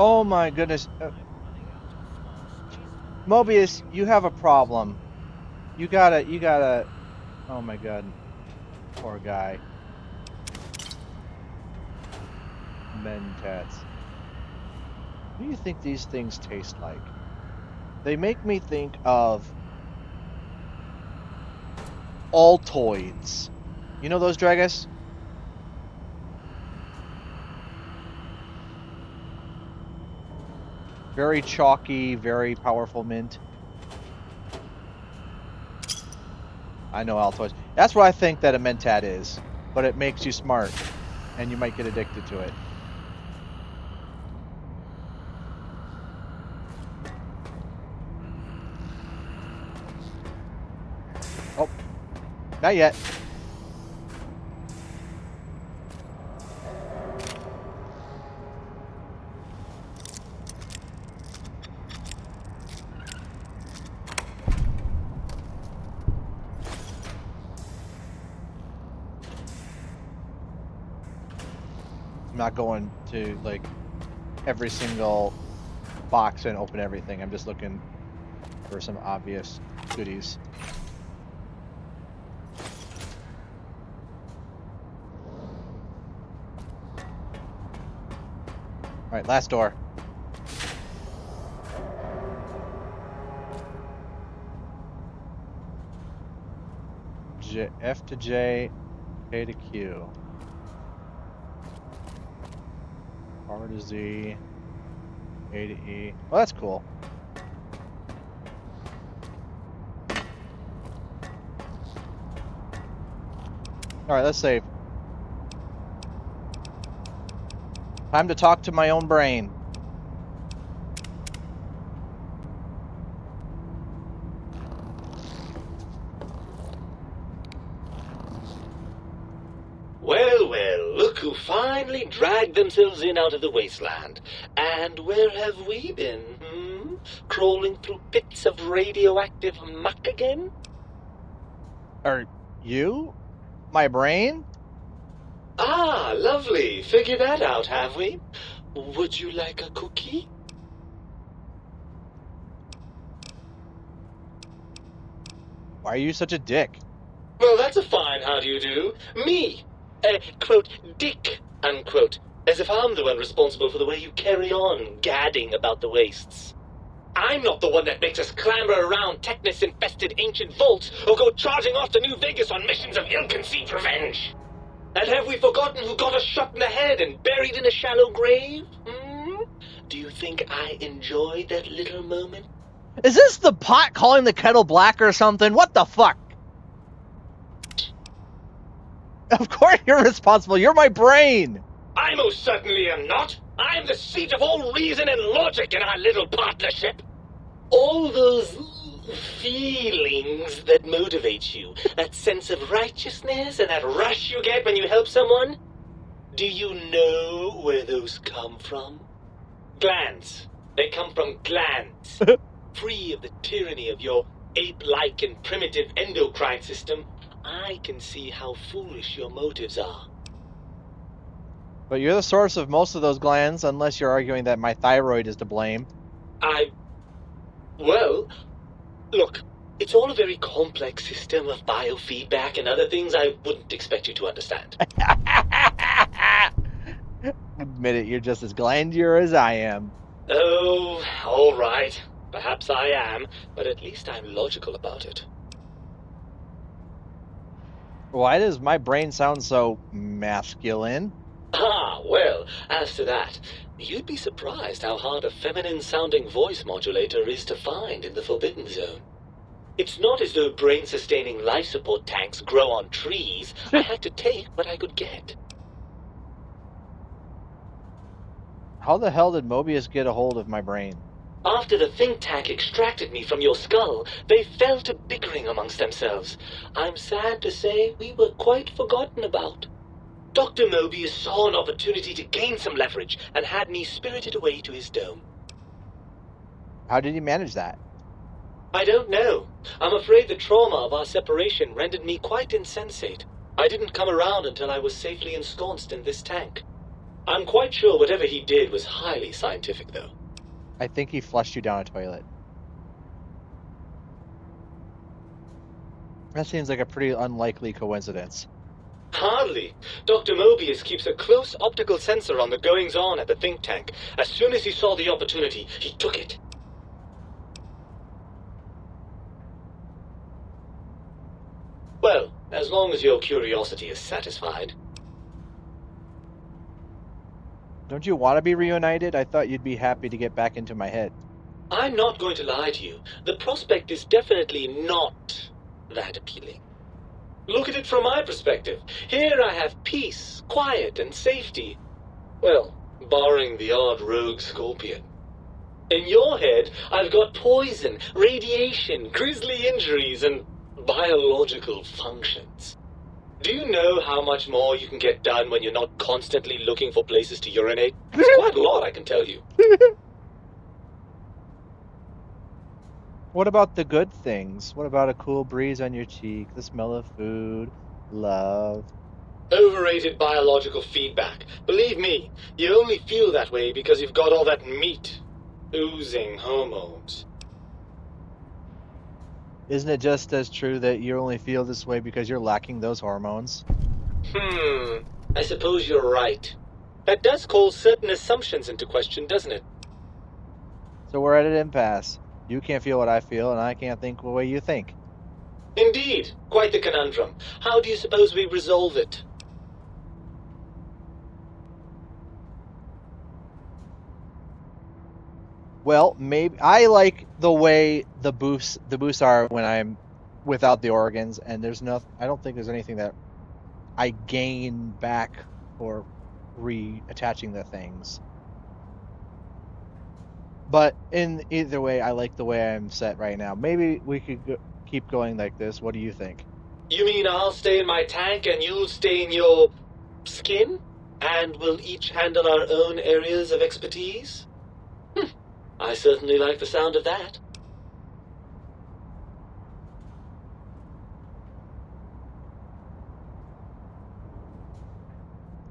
Oh my goodness. Mobius, you have a problem. You gotta, oh my god. Poor guy. Mentats. What do you think these things taste like? They make me think of Altoids. You know those, Dragus? Very chalky, very powerful mint. I know Altoids. That's what I think that a mentat is. But it makes you smart. And you might get addicted to it. Oh. Not yet. Not going to like every single box and open everything. I'm just looking for some obvious goodies. Alright, last door. F to J, K to Q. R to Z, A to E. Well, that's cool. Alright, let's save. Time to talk to my own brain. Well, well, look who finally dragged themselves in out of the wasteland. And where have we been, Crawling through pits of radioactive muck again? Are you? My brain? Ah, lovely. Figured that out, have we? Would you like a cookie? Why are you such a dick? Well, that's a fine how do you do. Me, quote, dick, unquote. As if I'm the one responsible for the way you carry on gadding about the wastes. I'm not the one that makes us clamber around Technus-infested ancient vaults or go charging off to New Vegas on missions of ill-conceived revenge. And have we forgotten who got us shot in the head and buried in a shallow grave? Do you think I enjoyed that little moment? Is this the pot calling the kettle black or something? What the fuck? Of course you're responsible. You're my brain. I most certainly am not. I'm the seat of all reason and logic in our little partnership. All those feelings that motivate you, that sense of righteousness and that rush you get when you help someone, do you know where those come from? Glands. They come from glands. Free of the tyranny of your ape-like and primitive endocrine system, I can see how foolish your motives are. But you're the source of most of those glands, unless you're arguing that my thyroid is to blame. Well, look, it's all a very complex system of biofeedback and other things I wouldn't expect you to understand. Admit it, you're just as glandier as I am. Oh, all right. Perhaps I am, but at least I'm logical about it. Why does my brain sound so masculine? Ah, well, as to that, you'd be surprised how hard a feminine-sounding voice modulator is to find in the Forbidden Zone. It's not as though brain-sustaining life support tanks grow on trees. I had to take what I could get. How the hell did Mobius get a hold of my brain? After the think tank extracted me from your skull, they fell to bickering amongst themselves. I'm sad to say we were quite forgotten about. Dr. Mobius saw an opportunity to gain some leverage and had me spirited away to his dome. How did he manage that? I don't know. I'm afraid the trauma of our separation rendered me quite insensate. I didn't come around until I was safely ensconced in this tank. I'm quite sure whatever he did was highly scientific, though. I think he flushed you down a toilet. That seems like a pretty unlikely coincidence. Hardly. Dr. Mobius keeps a close optical sensor on the goings-on at the think tank. As soon as he saw the opportunity, he took it. Well, as long as your curiosity is satisfied. Don't you want to be reunited? I thought you'd be happy to get back into my head. I'm not going to lie to you. The prospect is definitely not that appealing. Look at it from my perspective. Here I have peace, quiet, and safety. Well, barring the odd rogue scorpion. In your head, I've got poison, radiation, grisly injuries, and biological functions. Do you know how much more you can get done when you're not constantly looking for places to urinate? It's quite a lot, I can tell you. What about the good things? What about a cool breeze on your cheek, the smell of food, love? Overrated biological feedback. Believe me, you only feel that way because you've got all that meat. Oozing hormones. Isn't it just as true that you only feel this way because you're lacking those hormones? I suppose you're right. That does call certain assumptions into question, doesn't it? So we're at an impasse. You can't feel what I feel, and I can't think the way you think. Indeed. Quite the conundrum. How do you suppose we resolve it? Well, maybe I like the way the boosts are when I'm without the organs, and I don't think there's anything that I gain back or reattaching the things. But in either way, I like the way I'm set right now. Maybe we could keep going like this. What do you think? You mean I'll stay in my tank and you'll stay in your skin? And we'll each handle our own areas of expertise? I certainly like the sound of that.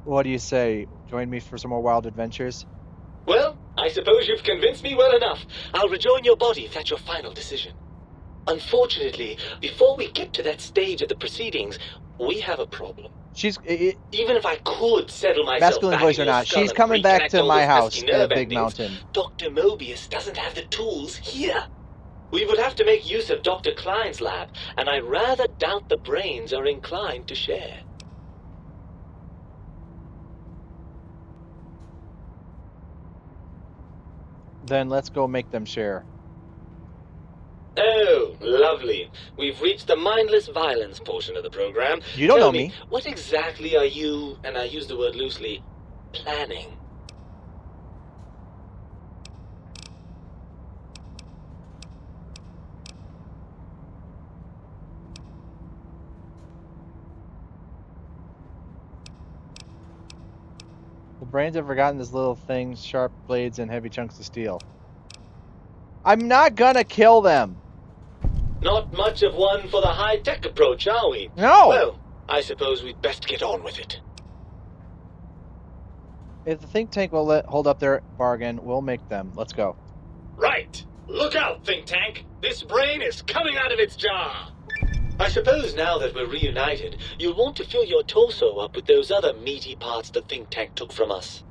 What do you say? Join me for some more wild adventures? Well, I suppose you've convinced me well enough. I'll rejoin your body if that's your final decision. Unfortunately, before we get to that stage of the proceedings, we have a problem. Even if I could settle myself masculine back voice in or your not, skull she's and coming back reconnect to all my those house pesky at a nerve big endings, mountain. Dr. Mobius doesn't have the tools here. We would have to make use of Dr. Klein's lab, and I rather doubt the brains are inclined to share. Then let's go make them share. Oh, lovely. We've reached the mindless violence portion of the program. You don't Tell know me. What exactly are you, and I use the word loosely, planning? The brains have forgotten this little thing, sharp blades and heavy chunks of steel. I'm not gonna kill them. Not much of one for the high-tech approach, are we? No. Well, I suppose we'd best get on with it. If the think tank will hold up their bargain, we'll make them. Let's go. Right. Look out, think tank. This brain is coming out of its jar. I suppose now that we're reunited, you'll want to fill your torso up with those other meaty parts the think tank took from us.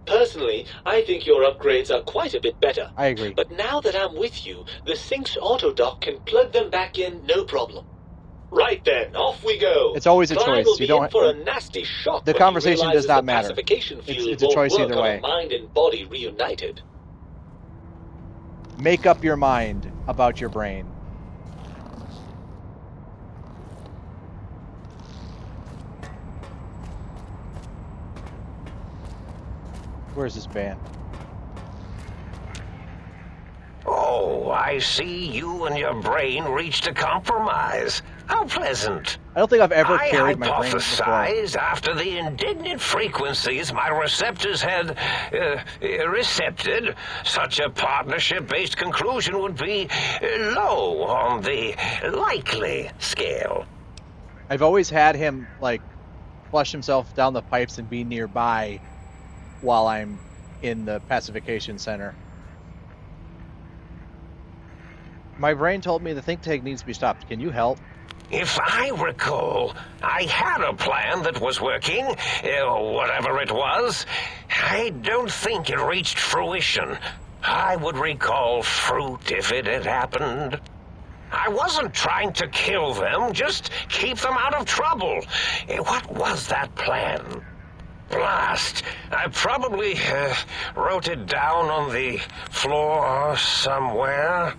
Personally, I think your upgrades are quite a bit better. I agree. But now that I'm with you, the Sync's autodock can plug them back in no problem. Right then, off we go. It's always a Klein choice. Will You be don't. in for a nasty shock. The when he conversation realizes does not the matter. pacification field It's a won't choice work either on way. a mind and body reunited. Make up your mind about your brain. Where's this band? Oh, I see you and your brain reached a compromise. How pleasant. I don't think I've ever carried my brain before. hypothesized after the indignant frequencies my receptors had recepted, such a partnership-based conclusion would be low on the likely scale. I've always had him, like, flush himself down the pipes and be nearby while I'm in the pacification center. My brain told me the think tank needs to be stopped. Can you help? If I recall, I had a plan that was working, whatever it was. I don't think it reached fruition. I would recall fruit if it had happened. I wasn't trying to kill them, just keep them out of trouble. What was that plan? Blast. I probably wrote it down on the floor somewhere.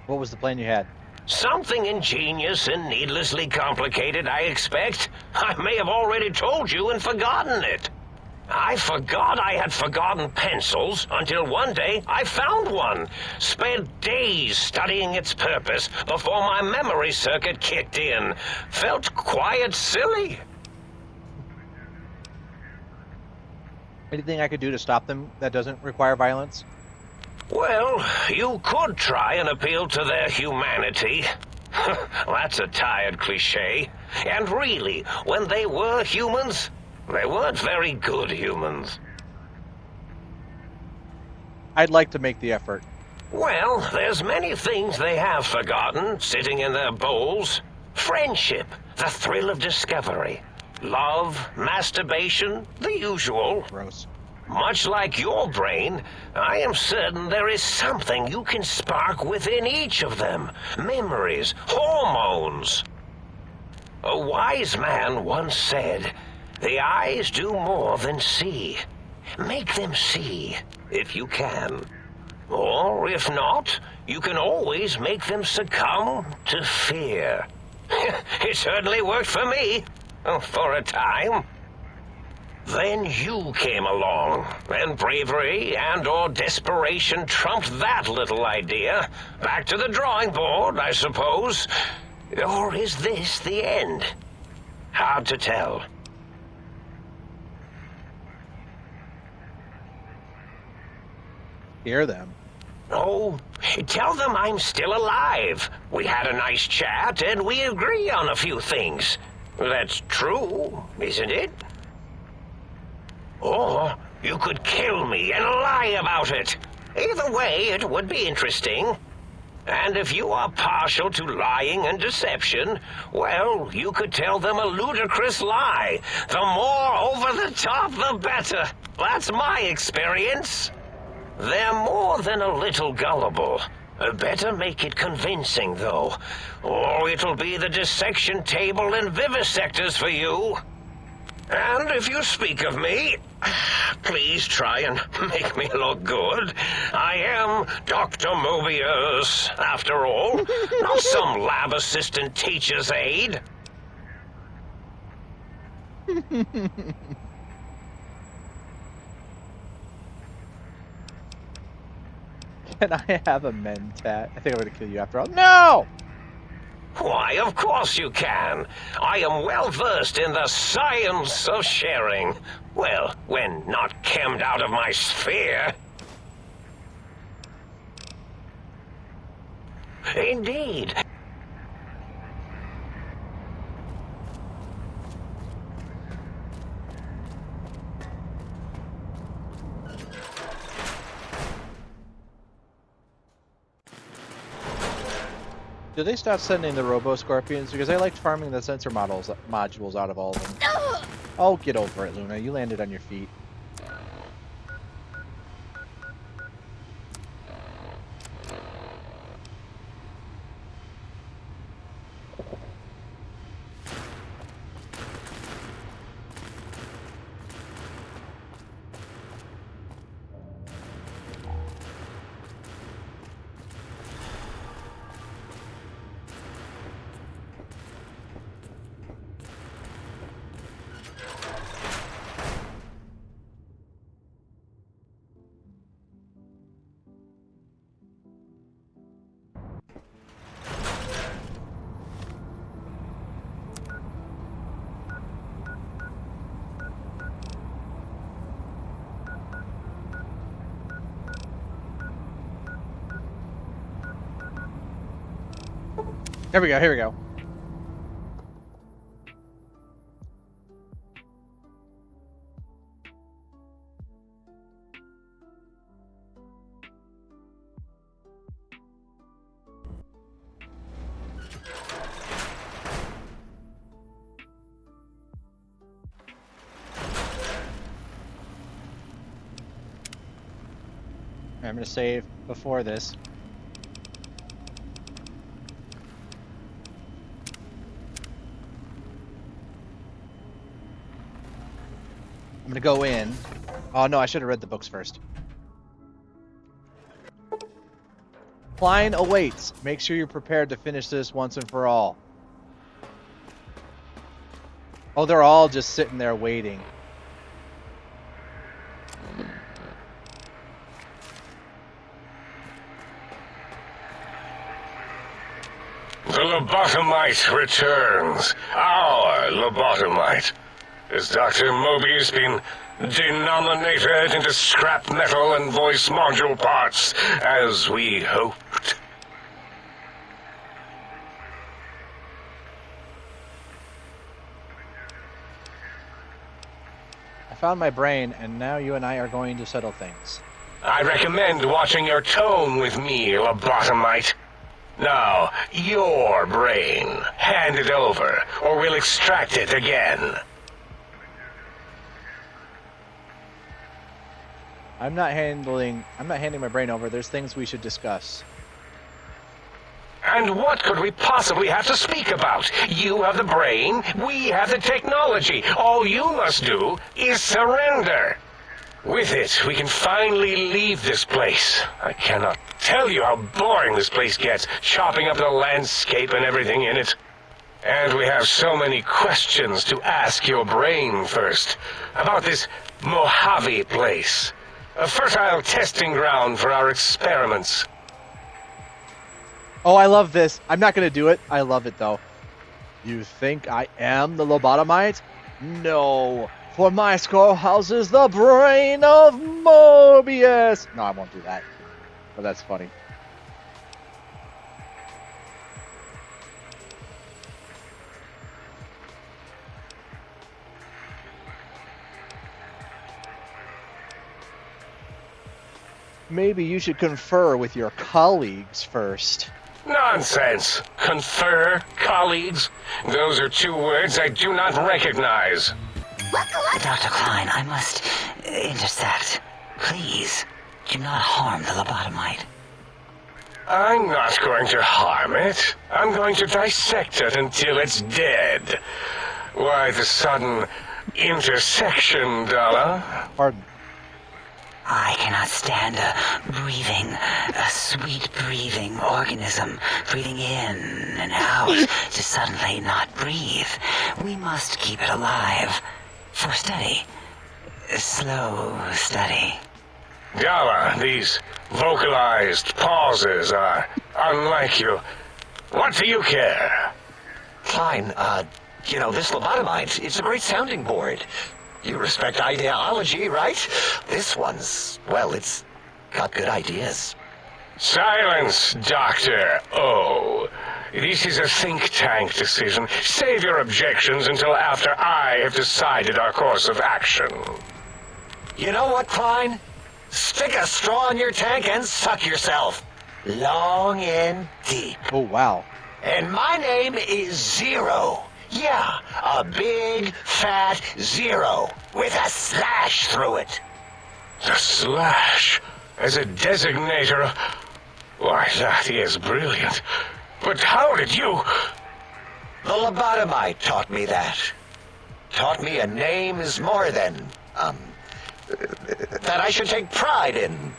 What was the plan you had? Something ingenious and needlessly complicated, I expect. I may have already told you and forgotten it. I forgot I had forgotten pencils until one day I found one. Spent days studying its purpose before my memory circuit kicked in. Felt quite silly. Anything I could do to stop them that doesn't require violence? Well, you could try and appeal to their humanity. That's a tired cliche. And really, when they were humans, they weren't very good humans. I'd like to make the effort. Well, there's many things they have forgotten, sitting in their bowls. Friendship, the thrill of discovery, Love, masturbation, the usual. Gross. Much like your brain, I am certain there is something you can spark within each of them. Memories, hormones. A wise man once said, "The eyes do more than see. Make them see, if you can. Or, if not, you can always make them succumb to fear." It certainly worked for me, for a time. Then you came along, and bravery and/or desperation trumped that little idea. Back to the drawing board, I suppose. Or is this the end? Hard to tell. Hear them. Oh, tell them I'm still alive. We had a nice chat, and we agree on a few things. That's true, isn't it? Or you could kill me and lie about it. Either way, it would be interesting. And if you are partial to lying and deception, well, you could tell them a ludicrous lie. The more over the top, the better. That's my experience. They're more than a little gullible. Better make it convincing, though, or it'll be the dissection table and vivisectors for you. And if you speak of me, please try and make me look good. I am Dr. Mobius, after all, not some lab assistant teacher's aide. Can I have a mentat? I think I'm gonna kill you after all. No! Why, of course you can. I am well versed in the science of sharing. Well, when not chemmed out of my sphere. Indeed. Do they stop sending the Robo-Scorpions? Because I liked farming the sensor modules out of all of them. Oh, get over it, Luna. You landed on your feet. Here we go, here we go. I'm gonna save before this. I'm gonna go in. Oh no, I should have read the books first. Klein awaits. Make sure you're prepared to finish this once and for all. Oh, they're all just sitting there waiting. The lobotomite returns. Our lobotomite. Has Dr. Mobius been denominated into scrap metal and voice module parts, as we hoped? I found my brain, and now you and I are going to settle things. I recommend watching your tone with me, lobotomite. Now, your brain. Hand it over, or we'll extract it again. I'm not handing my brain over. There's things we should discuss. And what could we possibly have to speak about? You have the brain, we have the technology. All you must do is surrender. With it, we can finally leave this place. I cannot tell you how boring this place gets, chopping up the landscape and everything in it. And we have so many questions to ask your brain first. About this Mojave place. A fertile testing ground for our experiments. Oh, I love this. I'm not going to do it. I love it, though. You think I am the lobotomite? No. For my skull houses the brain of Mobius. No, I won't do that. But that's funny. Maybe you should confer with your colleagues first. Nonsense. Confer, colleagues. Those are two words I do not recognize. Dr. Klein, I must intersect. Please, do not harm the lobotomite. I'm not going to harm it. I'm going to dissect it until it's dead. Why the sudden intersection, Dala? Pardon. I cannot stand a sweet breathing organism breathing in and out to suddenly not breathe. We must keep it alive for study. Slow study. Dala, these vocalized pauses are unlike you. What do you care? Klein, this lobotomite, it's a great sounding board. You respect ideology, right? This one's, well, it's got good ideas. Silence, Doctor O. This is a think tank decision. Save your objections until after I have decided our course of action. You know what, Klein? Stick a straw in your tank and suck yourself. Long and deep. Oh, wow. And my name is Zero. Yeah, a big, fat zero with a slash through it. The slash as a designator. Why, that is brilliant. But how did you... The lobotomite taught me that. Taught me a name is more than, that I should take pride in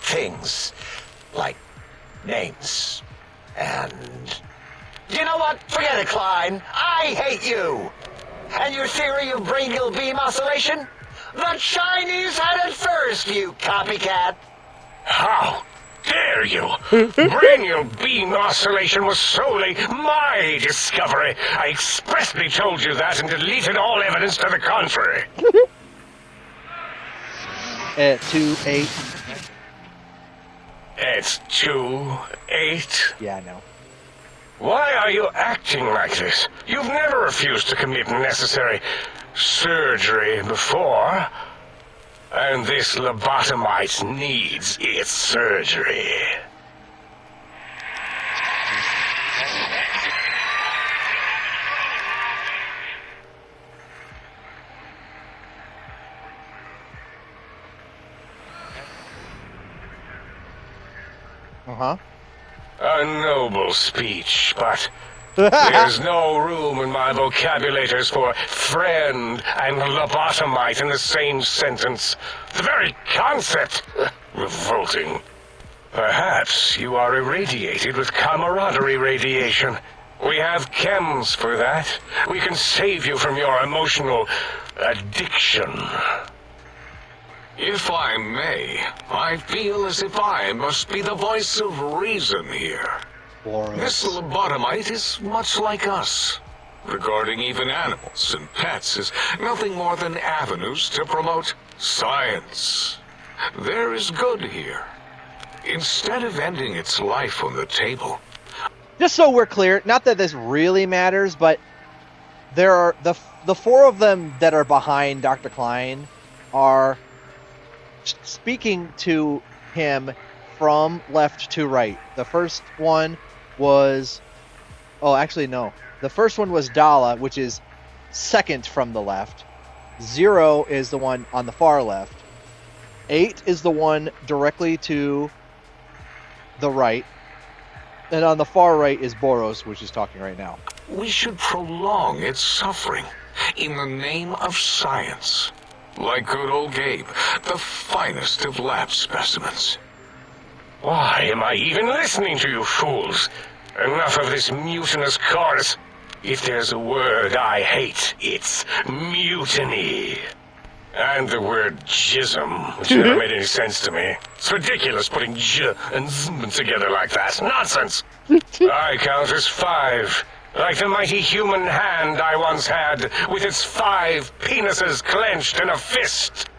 things like names. And you know what? Forget it, Klein. I hate you. And your theory of brain-gill beam oscillation? The Chinese had it first, you copycat. How dare you? Brainial beam oscillation was solely my discovery. I expressly told you that and deleted all evidence to the contrary. At 2-8. It's 2-8. Yeah, I know. Why are you acting like this? You've never refused to commit necessary surgery before. And this lobotomite needs its surgery. Uh-huh. A noble speech, but there's no room in my vocabulators for friend and lobotomite in the same sentence. The very concept, revolting. Perhaps you are irradiated with camaraderie radiation. We have chems for that. We can save you from your emotional addiction. If I may, I feel as if I must be the voice of reason here. This lobotomite is much like us. Regarding even animals and pets as nothing more than avenues to promote science. There is good here. Instead of ending its life on the table. Just so we're clear, not that this really matters, but there are the four of them that are behind Dr. Klein are speaking to him from left to right. The first one was... Oh, actually, no. The first one was Dala, which is second from the left. Zero is the one on the far left. 8 is the one directly to the right. And on the far right is Boros, which is talking right now. We should prolong its suffering in the name of science. Like good old Gabe, the finest of lab specimens. Why am I even listening to you fools? Enough of this mutinous chorus. If there's a word I hate, it's mutiny. And the word jism, which never made any sense to me. It's ridiculous putting j and zm together like that. Nonsense. I count as 5. Like the mighty human hand I once had, with its 5 penises clenched in a fist.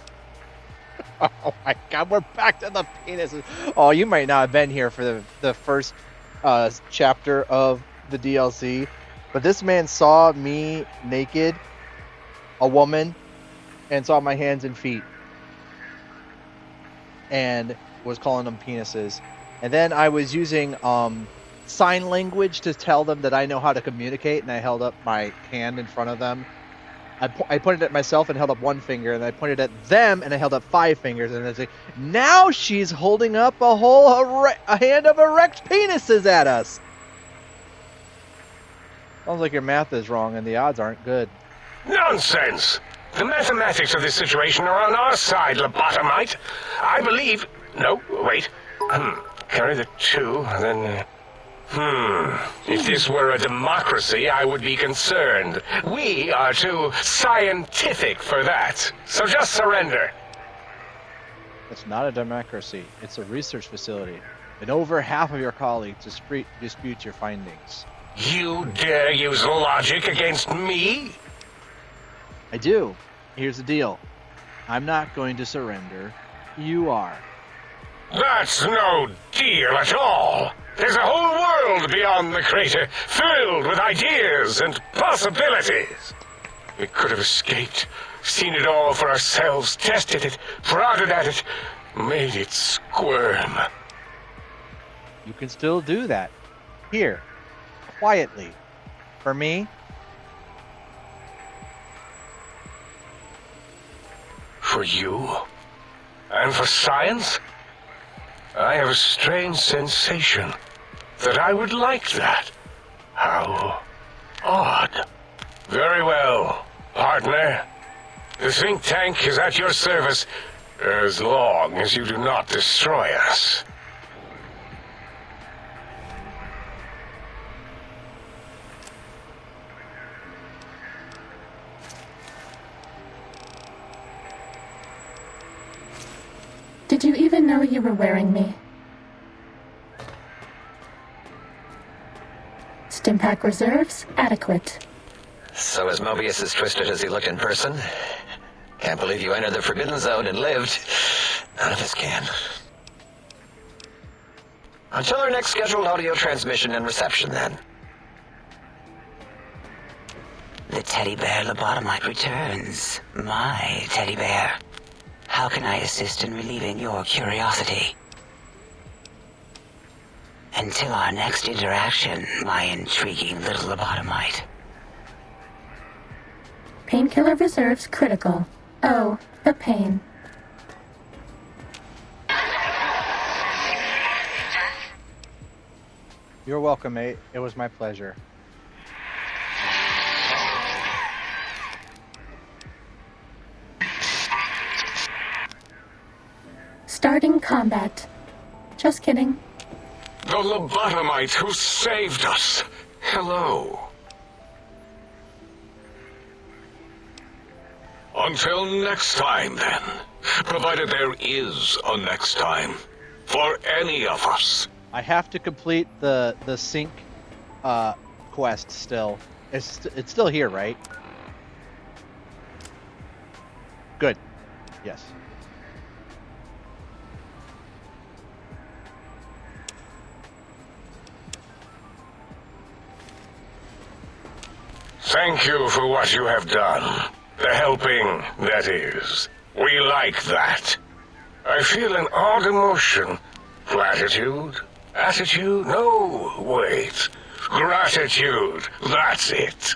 Oh my god, we're back to the penises. Oh, you might not have been here for the first chapter of the DLC, but this man saw me naked, a woman, and saw my hands and feet, and was calling them penises. And then I was using sign language to tell them that I know how to communicate, and I held up my hand in front of them. I pointed at myself and held up one finger, and I pointed at them and I held up 5 fingers, and I was like, now she's holding up a hand of erect penises at us. Sounds like your math is wrong and the odds aren't good. Nonsense! The mathematics of this situation are on our side, lobotomite. I believe... No, wait. Carry the 2, then... If this were a democracy, I would be concerned. We are too scientific for that. So just surrender. It's not a democracy. It's a research facility. And over half of your colleagues dispute your findings. You dare use logic against me? I do. Here's the deal. I'm not going to surrender. You are. That's no deal at all. There's a whole world beyond the crater, filled with ideas and possibilities. We could have escaped, seen it all for ourselves, tested it, prodded at it, made it squirm. You can still do that. Here. Quietly. For me. For you? And for science? I have a strange sensation that I would like that. How odd. Very well, partner. The think tank is at your service as long as you do not destroy us. Did you even know you were wearing me? Stimpack reserves adequate. So is Mobius as twisted as he looked in person? Can't believe you entered the Forbidden Zone and lived. None of us can. Until our next scheduled audio transmission and reception, then. The teddy bear lobotomite returns. My teddy bear. How can I assist in relieving your curiosity? Until our next interaction, my intriguing little lobotomite. Painkiller reserves critical. Oh, the pain. You're welcome, mate. It was my pleasure. Starting combat. Just kidding. The lobotomite who saved us. Hello. Until next time, then. Provided there is a next time. For any of us. I have to complete the sync quest still. It's still here, right? Good. Yes. Thank you for what you have done. The helping, that is. We like that. I feel an odd emotion. Platitude? Attitude? No, wait. Gratitude. That's it.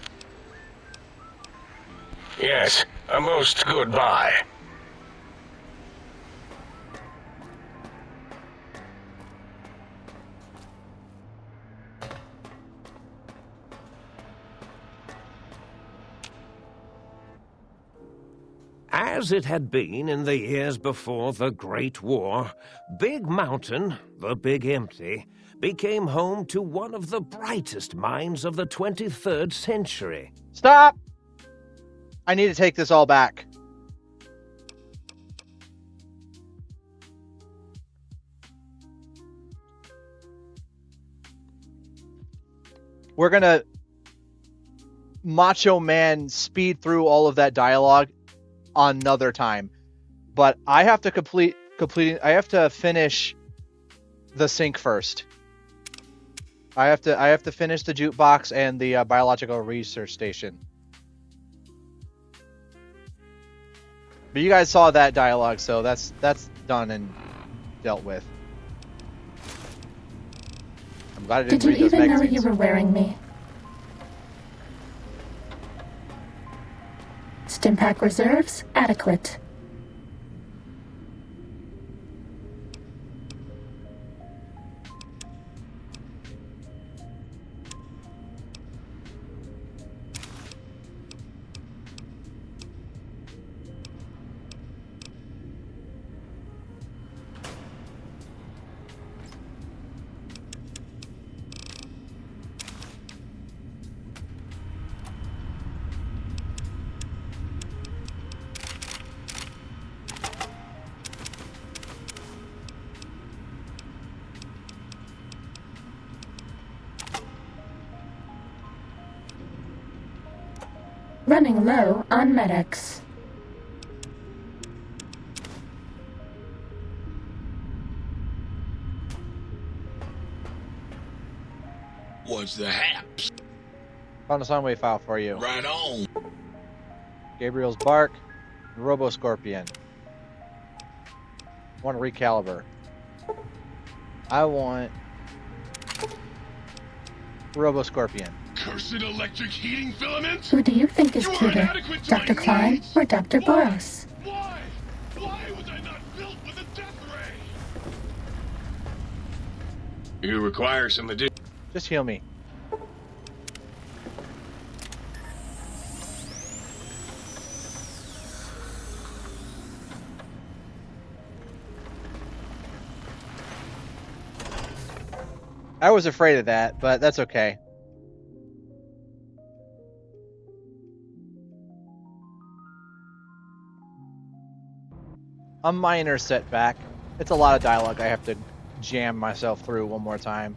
Yes, a most goodbye. As it had been in the years before the Great War, Big Mountain, the Big Empty, became home to one of the brightest minds of the 23rd century. Stop! I need to take this all back. We're gonna Macho Man speed through all of that dialogue another time, but I have to I have to finish the sync first. I have to finish the jukebox and the biological research station. But you guys saw that dialogue, so that's done and dealt with. I'm glad I didn't Did you read those even know magazines. you were wearing me? Stimpack reserves adequate. Running low on medics. What's the haps? Found a Soundwave file for you. Right on. Gabriel's Bark, Robo Scorpion. I want to recaliber. I want Robo Scorpion. Cursed electric heating filaments? Who do you think is You are cuter, inadequate to Dr. my Klein needs. or Dr. Boros? Why? Why was I not built with a death ray? You require some addition. Just heal me. I was afraid of that, but that's okay. A minor setback. It's a lot of dialogue I have to jam myself through one more time.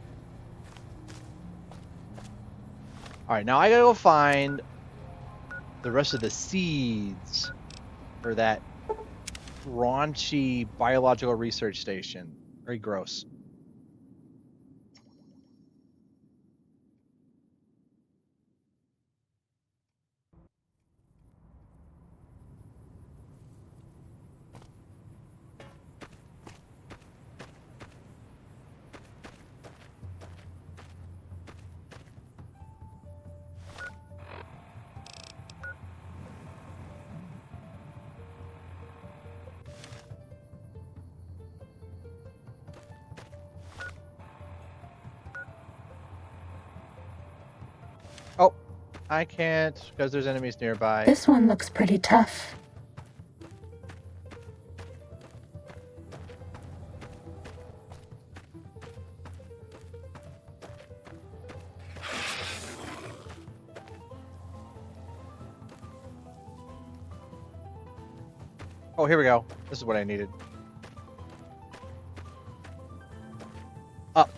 Alright, now I gotta go find the rest of the seeds for that raunchy biological research station. Very gross. Oh, I can't because there's enemies nearby. This one looks pretty tough. Oh, here we go. This is what I needed. Up.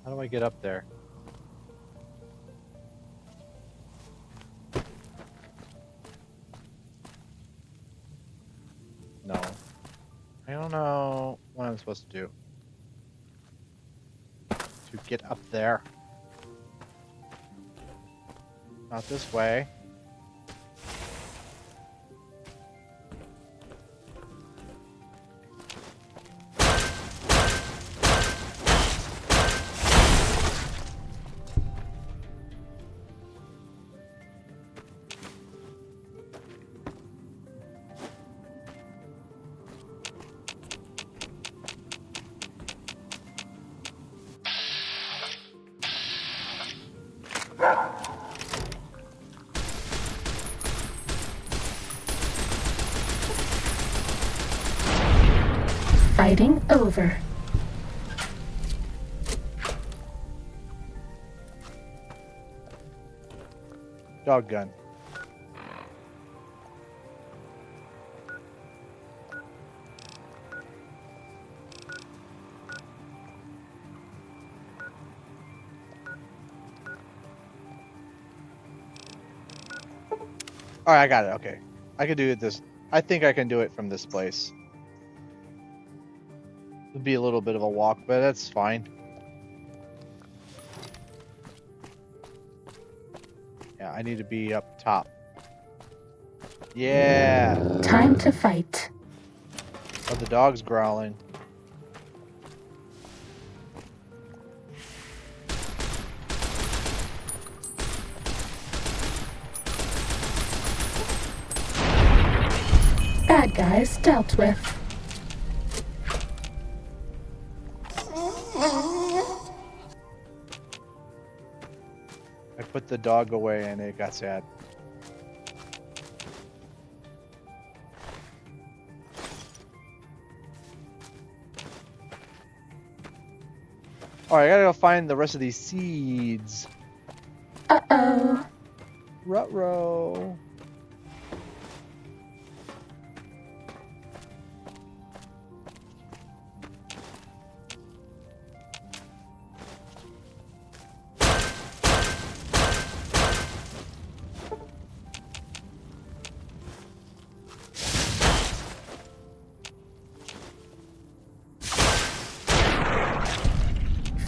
How do I get up there? don't know what I'm supposed to do. To get up there. Not this way. Fighting over. Dog gun. Alright, I got it. Okay. I can do it this. I think I can do it from this place. It'd be a little bit of a walk, but that's fine. Yeah, I need to be up top. Yeah. Time to fight. Oh, the dog's growling. Bad guys dealt with. I put the dog away and it got sad. Alright, I gotta go find the rest of these seeds. Uh-oh. Ruh-roh.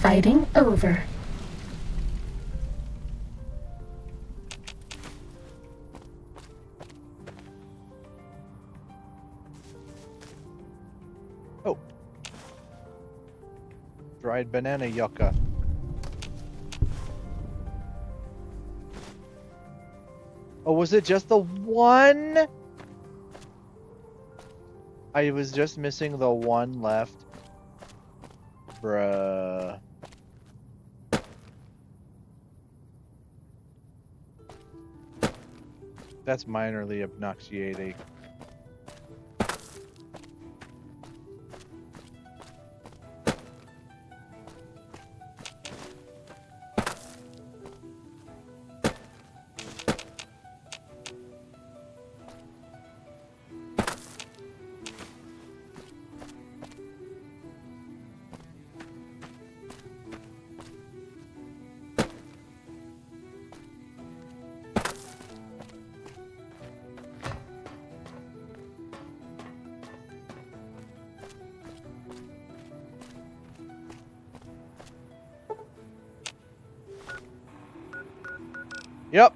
Fighting over. Oh. Dried banana yucca. Oh, was it just the one? I was just missing the one left. Bruh. That's minorly obnoxiating. Yep.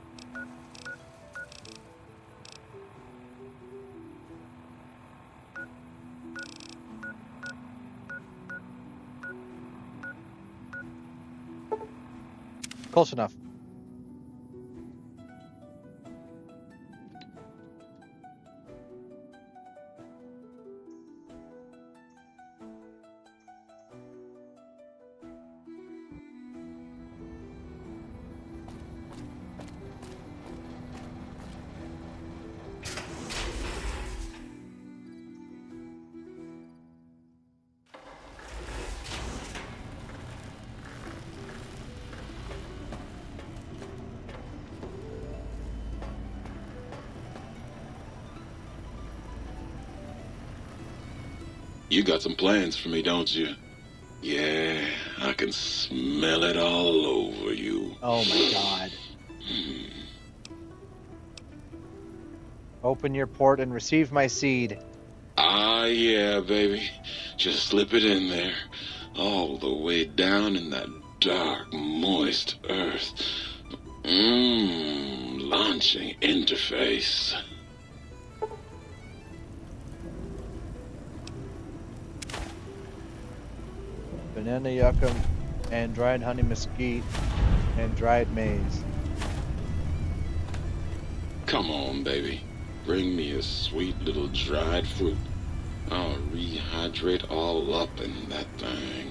Close enough. You got some plans for me, don't you? Yeah, I can smell it all over you. Oh my god. Open your port and receive my seed. I Yeah, baby. Just slip it in there. All the way down in that dark, moist earth. Launching interface. Banana yucca and dried honey mesquite and dried maize. Come on, baby. Bring me a sweet little dried fruit. I'll rehydrate all up in that thing.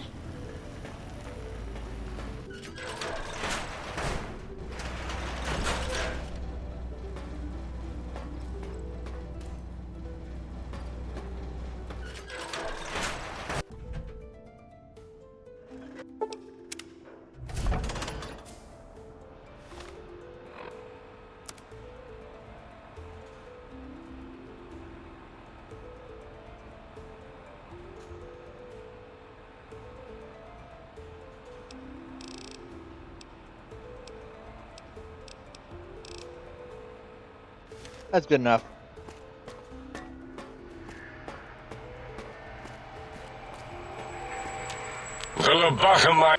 That's good enough. The lobotomy.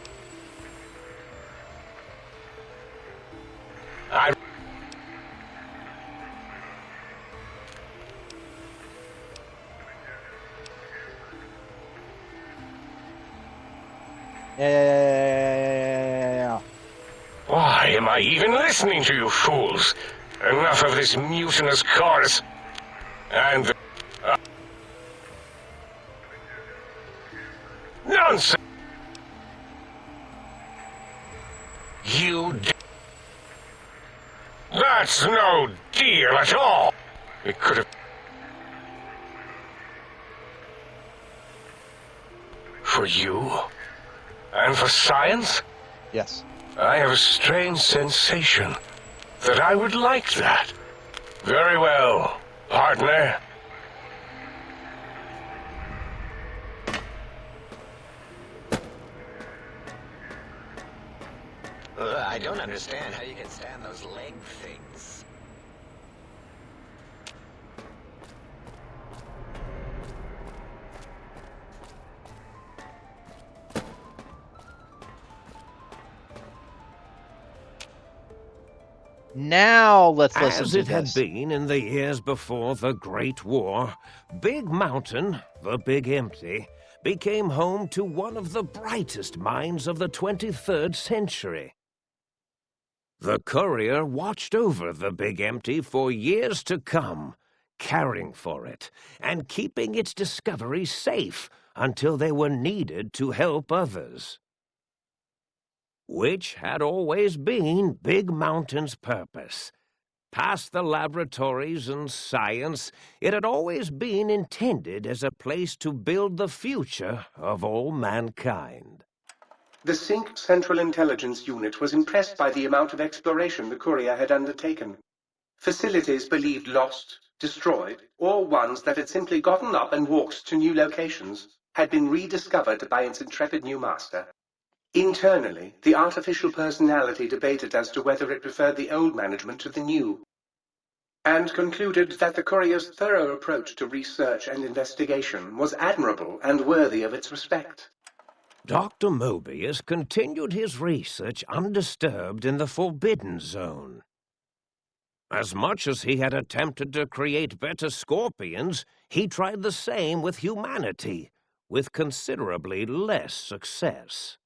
I. Yeah. Why am I even listening to you fools? Enough of this mutinous chorus. And nonsense. That's no deal at all. It could have. For you? And for science? Yes. I have a strange sensation that I would like that. Very well, partner. I don't understand how you can stand those leg things. Now let's listen As to it had this. been in the years before the Great War, Big Mountain, the Big Empty, became home to one of the brightest minds of the 23rd century. The courier watched over the Big Empty for years to come, caring for it and keeping its discoveries safe until they were needed to help others. Which had always been Big Mountain's purpose. Past the laboratories and science, it had always been intended as a place to build the future of all mankind. The Sync Central Intelligence Unit was impressed by the amount of exploration the courier had undertaken. Facilities believed lost, destroyed, or ones that had simply gotten up and walked to new locations had been rediscovered by its intrepid new master. Internally, the artificial personality debated as to whether it preferred the old management to the new, and concluded that the courier's thorough approach to research and investigation was admirable and worthy of its respect. Dr. Mobius continued his research undisturbed in the Forbidden Zone. As much as he had attempted to create better scorpions, he tried the same with humanity, with considerably less success.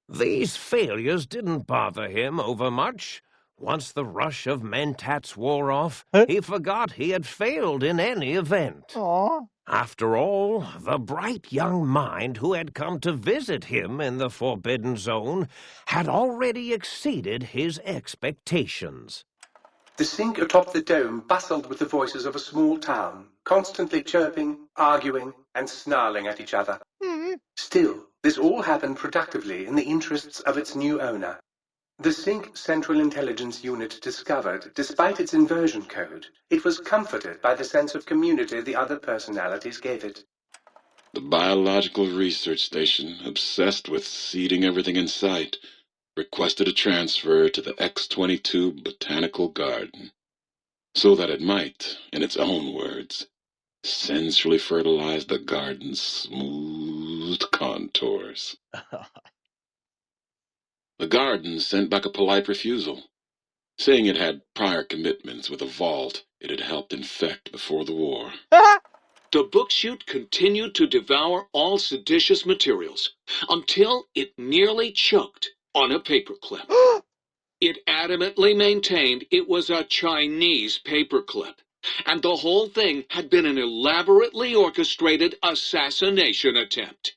These failures didn't bother him overmuch. Once the rush of mentats wore off, he forgot he had failed in any event. Aww. After all, the bright young mind who had come to visit him in the Forbidden Zone had already exceeded his expectations. The Sync atop the dome bustled with the voices of a small town, constantly chirping, arguing, and snarling at each other. Still, this all happened productively in the interests of its new owner. The Sync Central Intelligence Unit discovered, despite its inversion code, it was comforted by the sense of community the other personalities gave it. The biological research station, obsessed with seeding everything in sight, requested a transfer to the X-22 Botanical Garden, so that it might, in its own words, sensually fertilized the garden's smooth contours. The garden sent back a polite refusal, saying it had prior commitments with a vault it had helped infect before the war. The book chute continued to devour all seditious materials until it nearly choked on a paperclip. It adamantly maintained it was a Chinese paperclip, and the whole thing had been an elaborately orchestrated assassination attempt.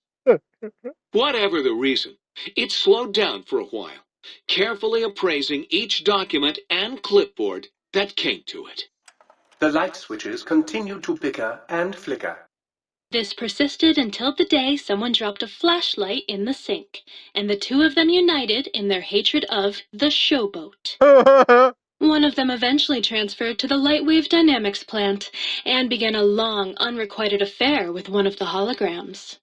Whatever the reason, it slowed down for a while, carefully appraising each document and clipboard that came to it. The light switches continued to bicker and flicker. This persisted until the day someone dropped a flashlight in the sink, and the two of them united in their hatred of the showboat. One of them eventually transferred to the Lightwave Dynamics plant and began a long, unrequited affair with one of the holograms.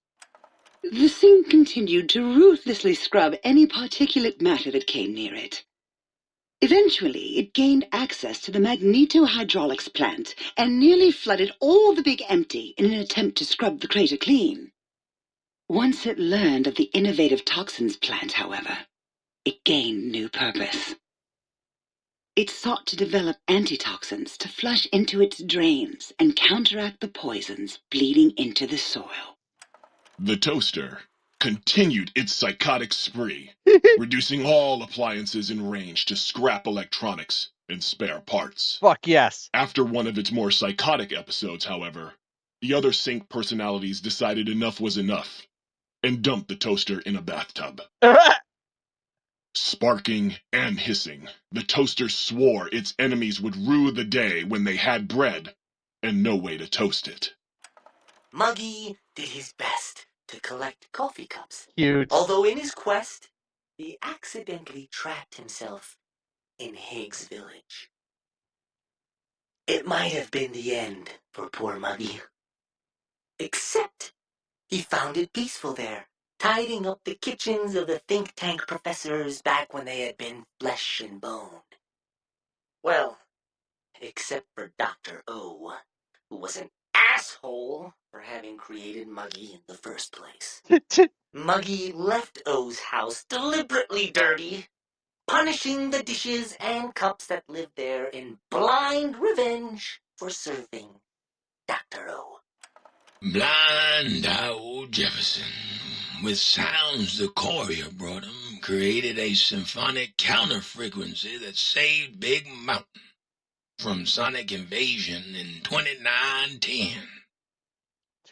The sink continued to ruthlessly scrub any particulate matter that came near it. Eventually, it gained access to the magnetohydraulics plant and nearly flooded all the big empty in an attempt to scrub the crater clean. Once it learned of the innovative toxins plant, however, it gained new purpose. It sought to develop antitoxins to flush into its drains and counteract the poisons bleeding into the soil. The toaster continued its psychotic spree, reducing all appliances in range to scrap electronics and spare parts. Fuck yes. After one of its more psychotic episodes, however, the other Sync personalities decided enough was enough and dumped the toaster in a bathtub. Sparking and hissing, the toaster swore its enemies would rue the day when they had bread and no way to toast it. Muggy did his best to collect coffee cups. Cute. Although in his quest, he accidentally trapped himself in Higgs Village. It might have been the end for poor Muggy. Except he found it peaceful there, tidying up the kitchens of the think tank professors back when they had been flesh and bone. Well, except for Dr. O, who was an asshole for having created Muggy in the first place. Muggy left O's house deliberately dirty, punishing the dishes and cups that lived there in blind revenge for serving Dr. O. Blind old Jefferson, with sounds the courier brought him, created a symphonic counter-frequency that saved Big Mountain from sonic invasion in 2910.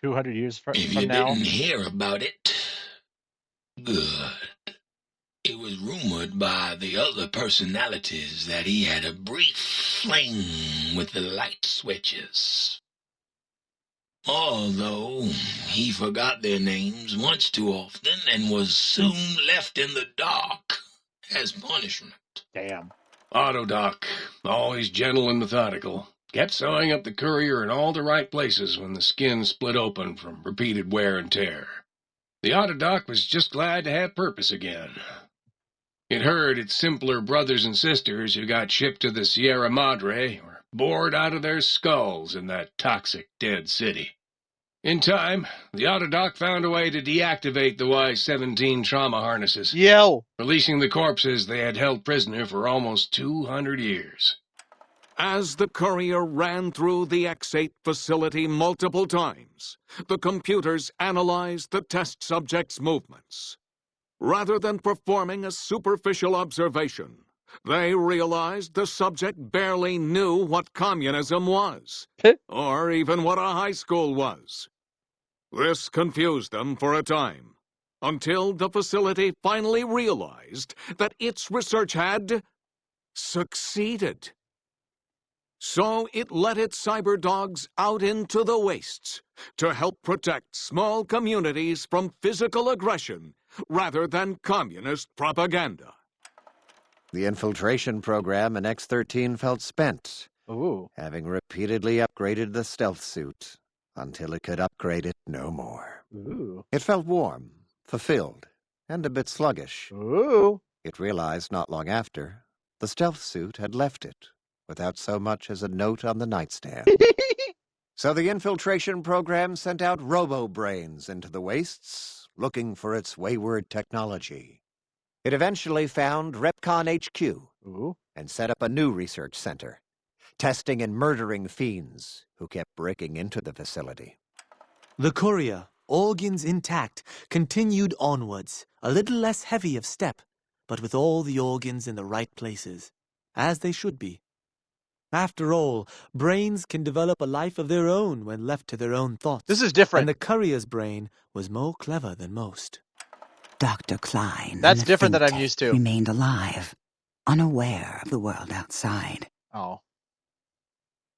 200 years from now? If you didn't hear about it, good. It was rumored by the other personalities that he had a brief fling with the light switches. Although he forgot their names once too often and was soon left in the dark as punishment. Damn. Autodoc, always gentle and methodical, kept sewing up the courier in all the right places when the skin split open from repeated wear and tear. The Autodoc was just glad to have purpose again. It heard its simpler brothers and sisters who got shipped to the Sierra Madre were bored out of their skulls in that toxic dead city. In time, the Autodoc found a way to deactivate the Y-17 trauma harnesses, releasing the corpses they had held prisoner for almost 200 years. As the courier ran through the X-8 facility multiple times, the computers analyzed the test subject's movements. Rather than performing a superficial observation, they realized the subject barely knew what communism was, or even what a high school was. This confused them for a time, until the facility finally realized that its research had succeeded. So it let its cyber dogs out into the wastes to help protect small communities from physical aggression rather than communist propaganda. The infiltration program in X-13 felt spent, having repeatedly upgraded the stealth suit until it could upgrade it no more. It felt warm, fulfilled, and a bit sluggish. It realized not long after the stealth suit had left it without so much as a note on the nightstand. So the infiltration program sent out robo-brains into the wastes, looking for its wayward technology. It eventually found Repcon HQ and set up a new research center, testing and murdering fiends who kept breaking into the facility. The courier, organs intact, continued onwards, a little less heavy of step, but with all the organs in the right places, as they should be. After all, brains can develop a life of their own when left to their own thoughts. This is different. And the courier's brain was more clever than most. Dr. Klein That's and the different than think I'm used to. remained alive, unaware of the world outside. Oh.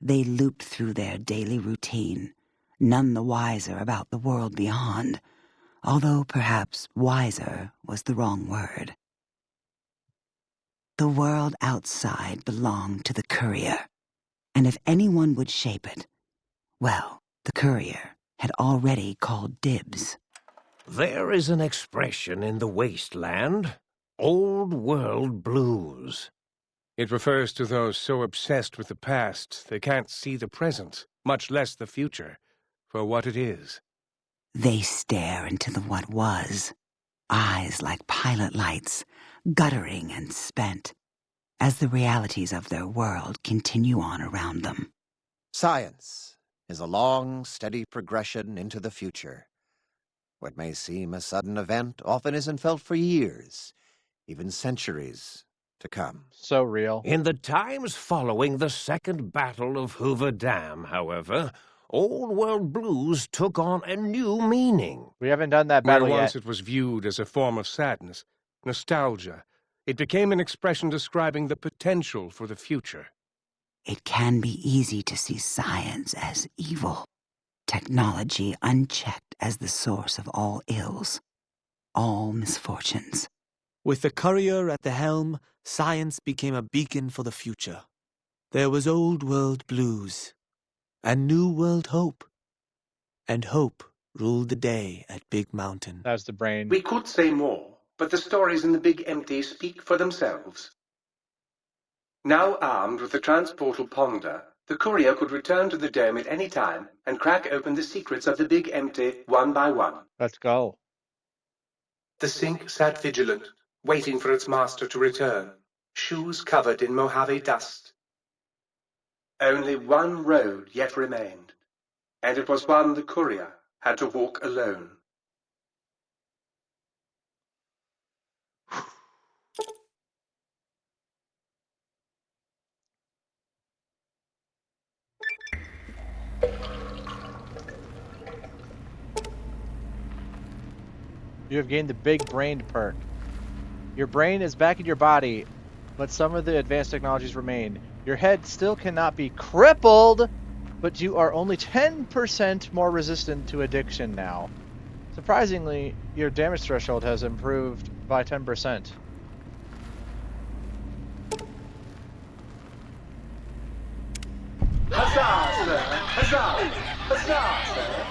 They looped through their daily routine, none the wiser about the world beyond, although perhaps wiser was the wrong word. The world outside belonged to the courier, and if anyone would shape it, well, the courier had already called dibs. There is an expression in the wasteland, old world blues. It refers to those so obsessed with the past they can't see the present, much less the future, for what it is. They stare into the what was, eyes like pilot lights, guttering and spent, as the realities of their world continue on around them. Science is a long, steady progression into the future. What may seem a sudden event often isn't felt for years, even centuries to come. So real. In the times following the Second Battle of Hoover Dam, however, Old World Blues took on a new meaning. We haven't done that battle Where once yet. it was viewed as a form of sadness, nostalgia, it became an expression describing the potential for the future. It can be easy to see science as evil, technology unchecked as the source of all ills, all misfortunes. With the courier at the helm, science became a beacon for the future. There was old world blues, and new world hope. And hope ruled the day at Big Mountain. That was the brain. We could say more, but the stories in the Big Empty speak for themselves. Now armed with the transportal ponder, the courier could return to the dome at any time and crack open the secrets of the Big Empty one by one. Let's go. The sink sat vigilant, waiting for its master to return, shoes covered in Mojave dust. Only one road yet remained, and it was one the courier had to walk alone. You have gained the big brained perk. Your brain is back in your body, but some of the advanced technologies remain. Your head still cannot be crippled, but you are only 10% more resistant to addiction now. Surprisingly, your damage threshold has improved by 10%. Huzzah, sir! Huzzah! Huzzah, sir!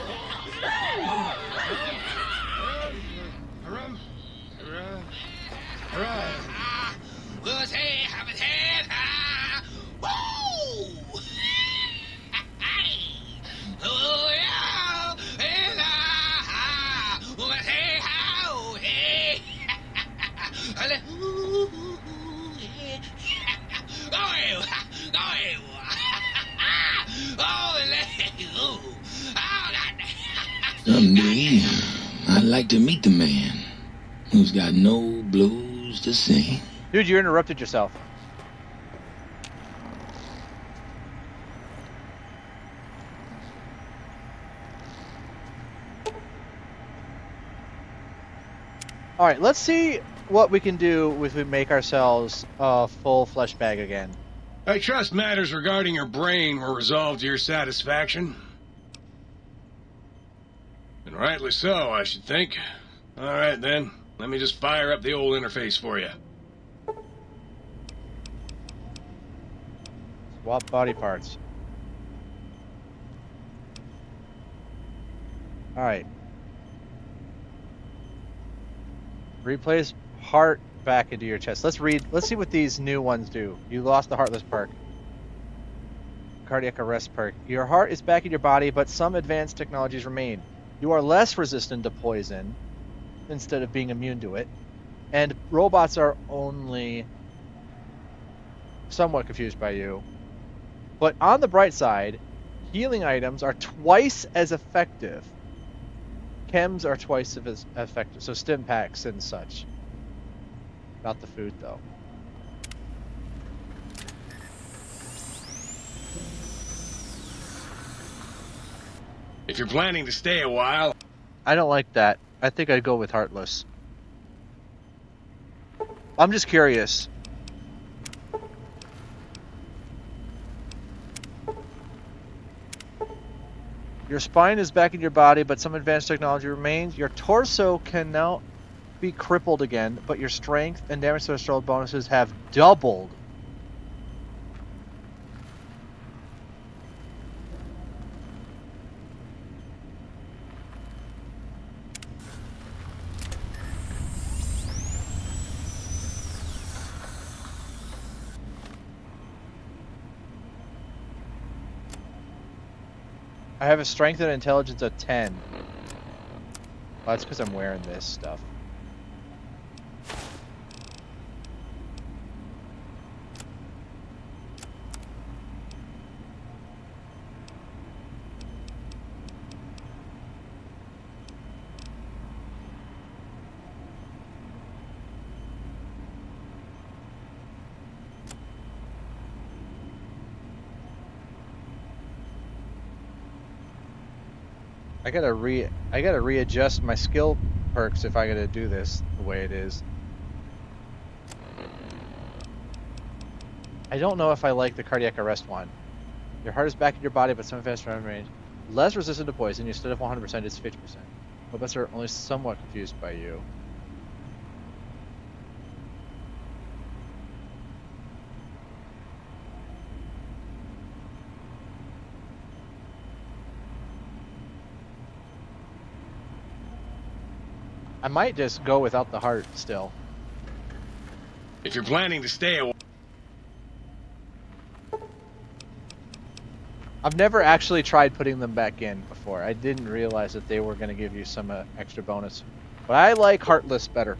Someday, I'd like to meet the man who's got no blues to sing. Dude, you interrupted yourself. Alright, let's see what we can do if we make ourselves a full flesh bag again. I trust matters regarding your brain were resolved to your satisfaction. And rightly so, I should think. Alright then, let me just fire up the old interface for you. Swap body parts. Alright. Replace heart back into your chest. Let's see what these new ones do. You lost the heartless perk. cardiac arrest perk. Your heart is back in your body, but some advanced technologies remain. You are less resistant to poison instead of being immune to it. And robots are only somewhat confused by you. But on the bright side, healing items are twice as effective. Chems are twice as effective. So stim packs and such. Not the food, though. If you're planning to stay a while... I don't like that. I think I'd go with Heartless. I'm just curious. Your spine is back in your body, but some advanced technology remains. Your torso can now be crippled again, but your strength and damage threshold bonuses have doubled. I have a strength and intelligence of 10. Well, that's because I'm wearing this stuff. I gotta readjust my skill perks if I gotta do this the way it is. I don't know if I like the cardiac arrest one. Your heart is back in your body, but some advanced range. Less resistant to poison. Instead of 100%, it's 50%. Robots are only somewhat confused by you. I might just go without the heart still. If you're planning to stay a while... I've never actually tried putting them back in before. I didn't realize that they were going to give you some extra bonus. But I like Heartless better.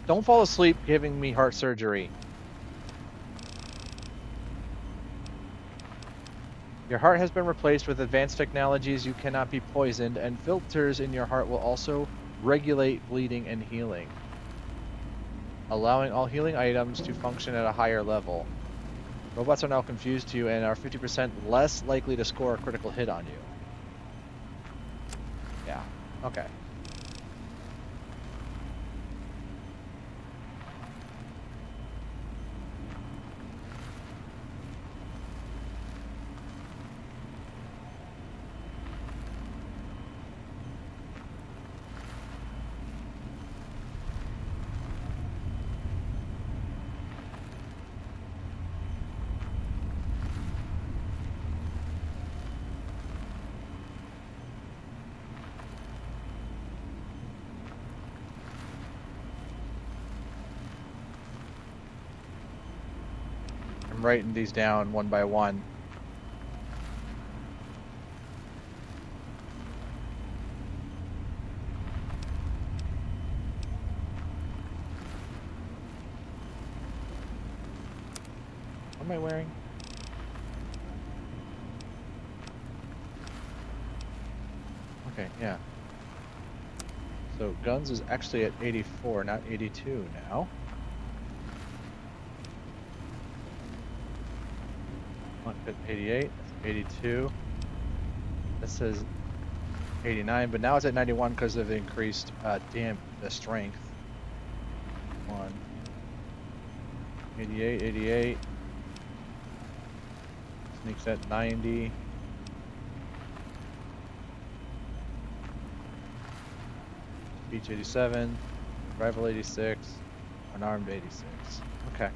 Don't fall asleep giving me heart surgery. Your heart has been replaced with advanced technologies. You cannot be poisoned, and filters in your heart will also regulate bleeding and healing, allowing all healing items to function at a higher level. Robots are now confused to you and are 50% less likely to score a critical hit on you. Yeah, okay. I'm writing these down one by one. What am I wearing? Okay, yeah. So guns is actually at 84, not 82 now. At 88, 82. This says 89, but now it's at 91 because of the increased the strength. 1. 88, 88. Sneaks at 90. Speech 87. Rival 86. Unarmed 86. Okay.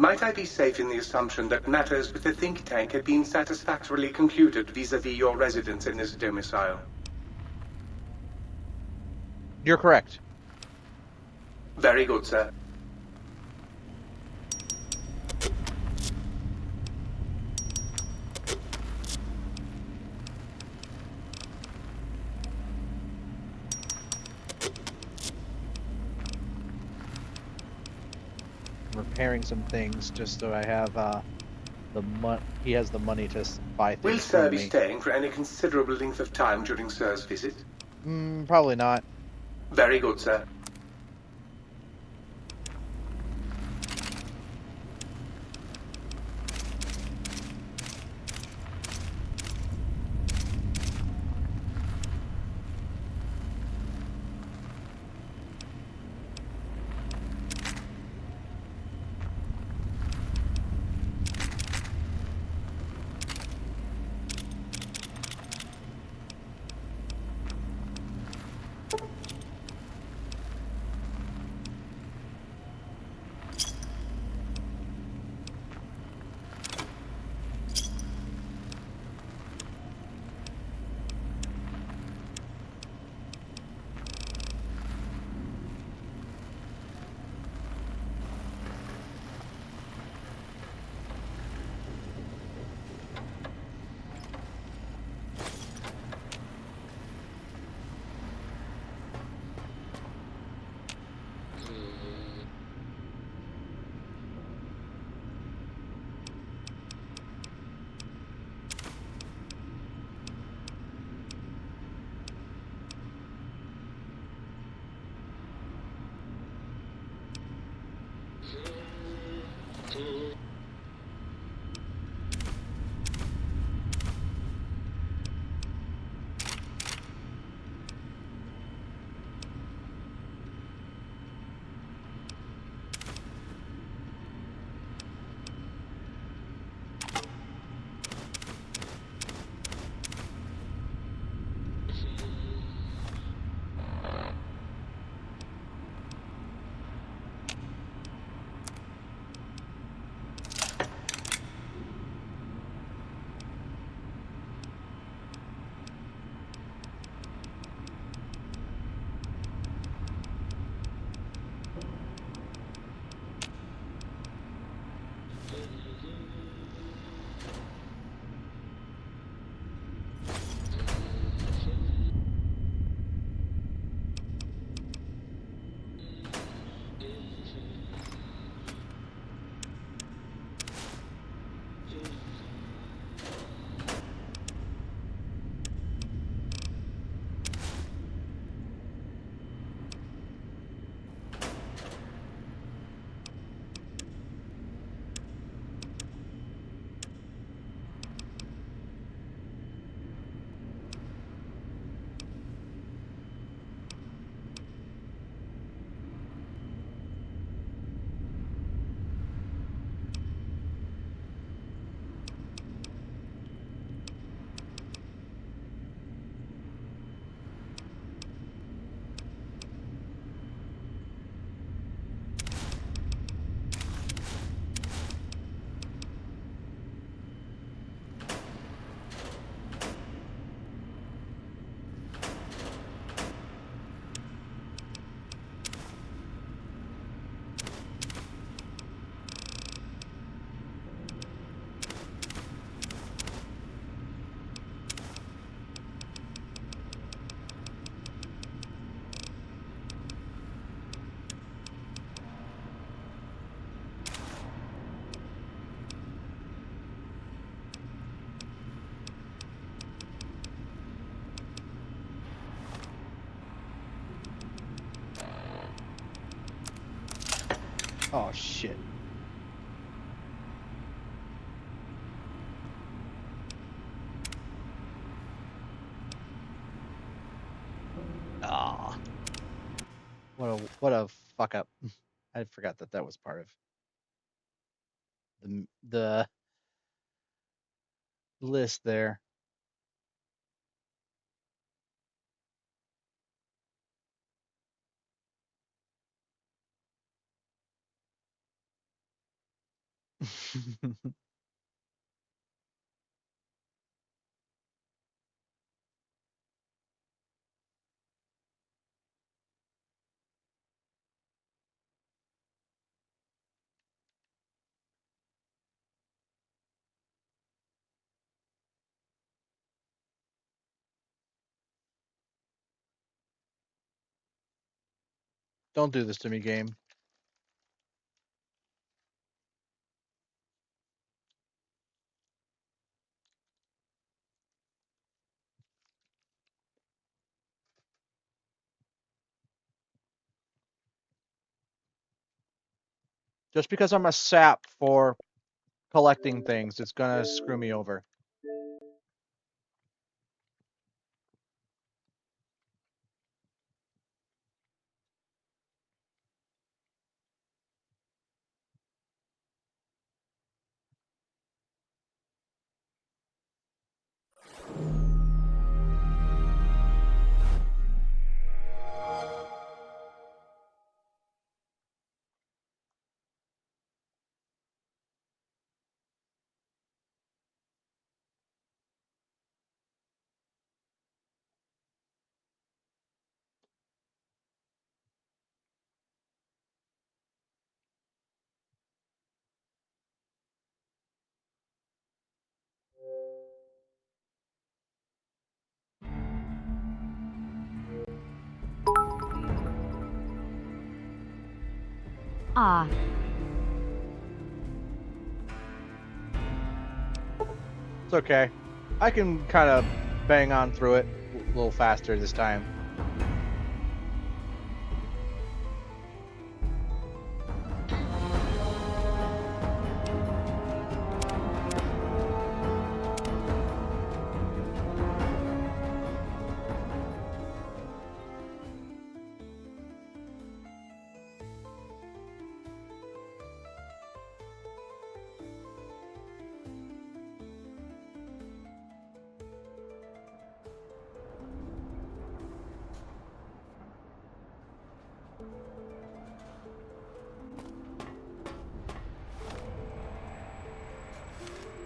Might I be safe in the assumption that matters with the think tank have been satisfactorily concluded vis-à-vis your residence in this domicile? You're correct. Very good, sir. Repairing some things just so I have he has the money to buy Will things Sir from be me. staying for any considerable length of time during Sir's visit? Probably not. Very good, sir. Oh shit. Ah. What a fuck up. I forgot that was part of the list there. Don't do this to me, game. Just because I'm a sap for collecting things, it's gonna screw me over. Ah. It's okay. I can kind of bang on through it a little faster this time.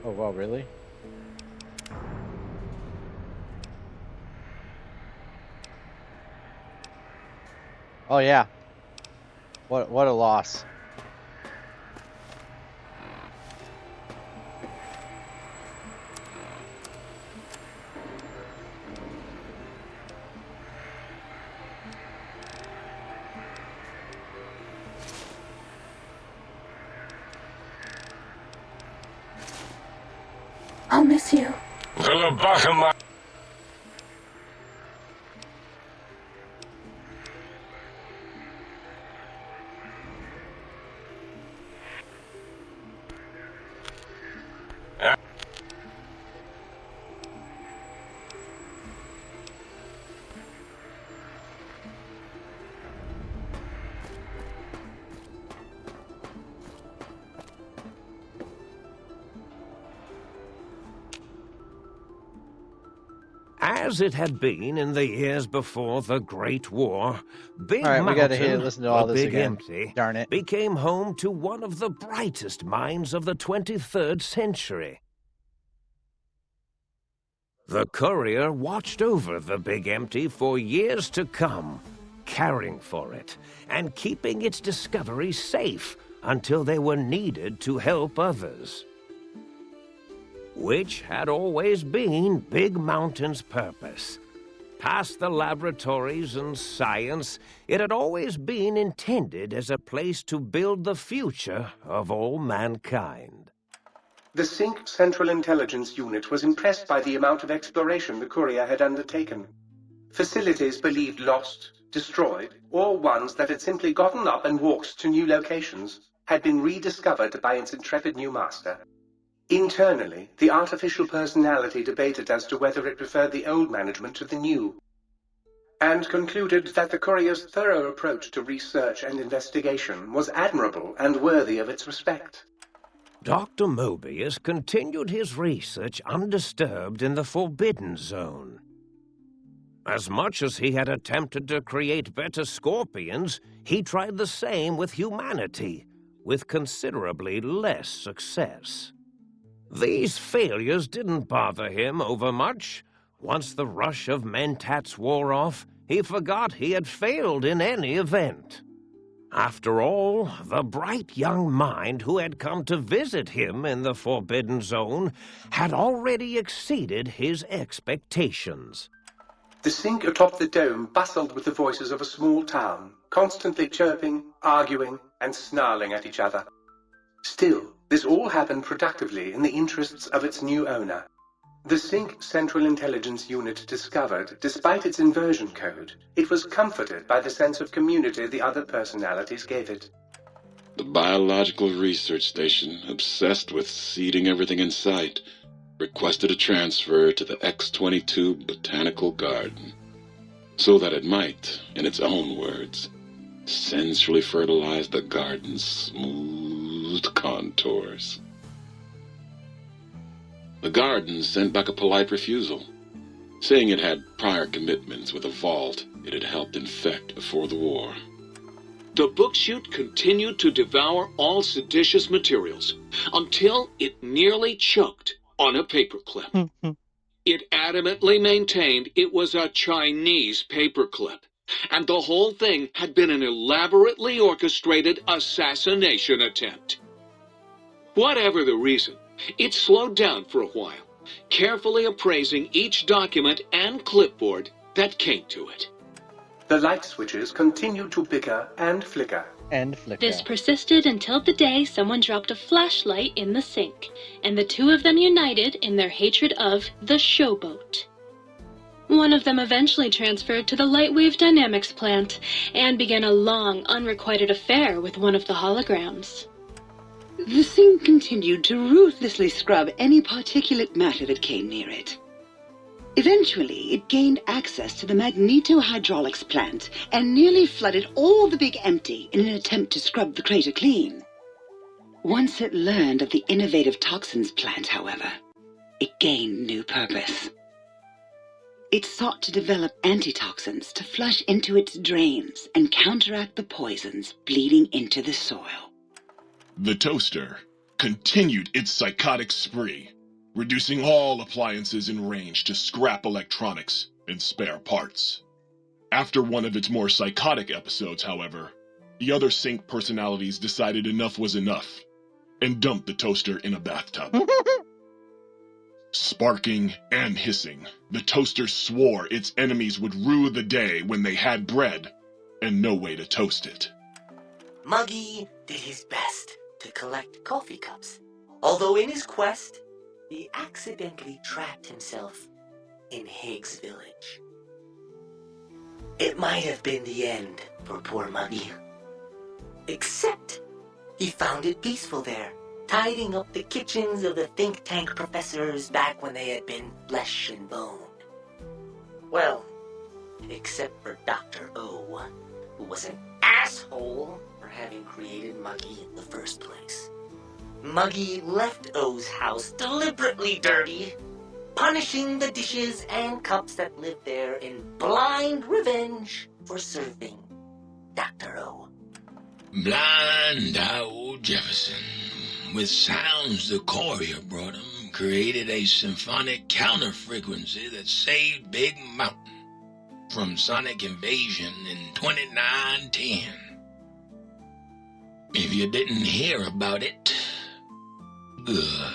Oh, wow, really? Oh, yeah. What a loss. I'll miss you. To the bottom line. As it had been in the years before the Great War, Big All right, we gotta Mountain, listen to all the this Big again. Empty, Darn it. became home to one of the brightest minds of the 23rd century. The courier watched over the Big Empty for years to come, caring for it and keeping its discoveries safe until they were needed to help others. Which had always been Big Mountain's purpose. Past the laboratories and science, it had always been intended as a place to build the future of all mankind. The Sync Central Intelligence Unit was impressed by the amount of exploration the courier had undertaken. Facilities believed lost, destroyed, or ones that had simply gotten up and walked to new locations had been rediscovered by its intrepid new master. Internally, the artificial personality debated as to whether it preferred the old management to the new, and concluded that the courier's thorough approach to research and investigation was admirable and worthy of its respect. Dr. Mobius continued his research undisturbed in the Forbidden Zone. As much as he had attempted to create better scorpions, he tried the same with humanity, with considerably less success. These failures didn't bother him overmuch. Once the rush of mentats wore off, he forgot he had failed in any event. After all, the bright young mind who had come to visit him in the Forbidden Zone had already exceeded his expectations. The sink atop the dome bustled with the voices of a small town, constantly chirping, arguing, and snarling at each other. Still, this all happened productively in the interests of its new owner. The Sync Central Intelligence Unit discovered, despite its inversion code, it was comforted by the sense of community the other personalities gave it. The Biological Research Station, obsessed with seeding everything in sight, requested a transfer to the X-22 Botanical Garden, so that it might, in its own words, sensually fertilize the garden's smooth contours. The garden sent back a polite refusal, saying it had prior commitments with a vault it had helped infect before the war. The book chute continued to devour all seditious materials until it nearly choked on a paperclip. It adamantly maintained it was a Chinese paperclip, and the whole thing had been an elaborately orchestrated assassination attempt. Whatever the reason, it slowed down for a while, carefully appraising each document and clipboard that came to it. The light switches continued to bicker and flicker. This persisted until the day someone dropped a flashlight in the sink, and the two of them united in their hatred of the showboat. One of them eventually transferred to the Lightwave Dynamics plant and began a long, unrequited affair with one of the holograms. The sink continued to ruthlessly scrub any particulate matter that came near it. Eventually, it gained access to the magnetohydraulics plant and nearly flooded all the big empty in an attempt to scrub the crater clean. Once it learned of the innovative toxins plant, however, it gained new purpose. It sought to develop antitoxins to flush into its drains and counteract the poisons bleeding into the soil. The toaster continued its psychotic spree, reducing all appliances in range to scrap electronics and spare parts. After one of its more psychotic episodes, however, the other Sync personalities decided enough was enough and dumped the toaster in a bathtub. Sparking and hissing, the toaster swore its enemies would rue the day when they had bread and no way to toast it. Muggy did his best to collect coffee cups, although in his quest, he accidentally trapped himself in Higgs Village. It might have been the end for poor Muggy. Except he found it peaceful there, tidying up the kitchens of the think tank professors back when they had been flesh and bone. Well, except for Dr. O, who was an asshole for having created Muggy in the first place. Muggy left O's house deliberately dirty, punishing the dishes and cups that lived there in blind revenge for serving Dr. O. Blind old Jefferson, with sounds the courier brought him, created a symphonic counter-frequency that saved Big Mountain from sonic invasion in 2910. If you didn't hear about it, good.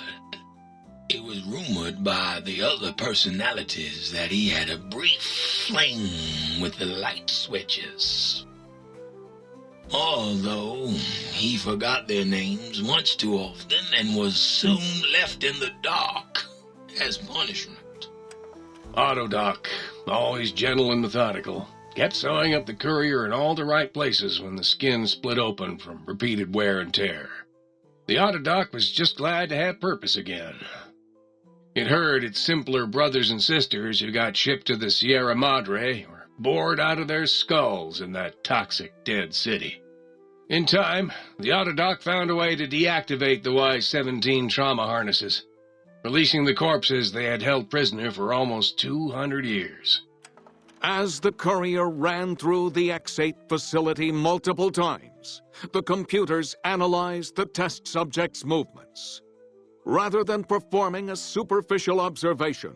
It was rumored by the other personalities that he had a brief fling with the light switches. Although he forgot their names much too often and was soon left in the dark as punishment. Autodoc, always gentle and methodical, kept sewing up the courier in all the right places when the skin split open from repeated wear and tear. The Autodoc was just glad to have purpose again. It heard its simpler brothers and sisters who got shipped to the Sierra Madre were bored out of their skulls in that toxic dead city. In time, the Autodoc found a way to deactivate the Y-17 trauma harnesses, releasing the corpses they had held prisoner for almost 200 years. As the courier ran through the X8 facility multiple times, the computers analyzed the test subject's movements. Rather than performing a superficial observation,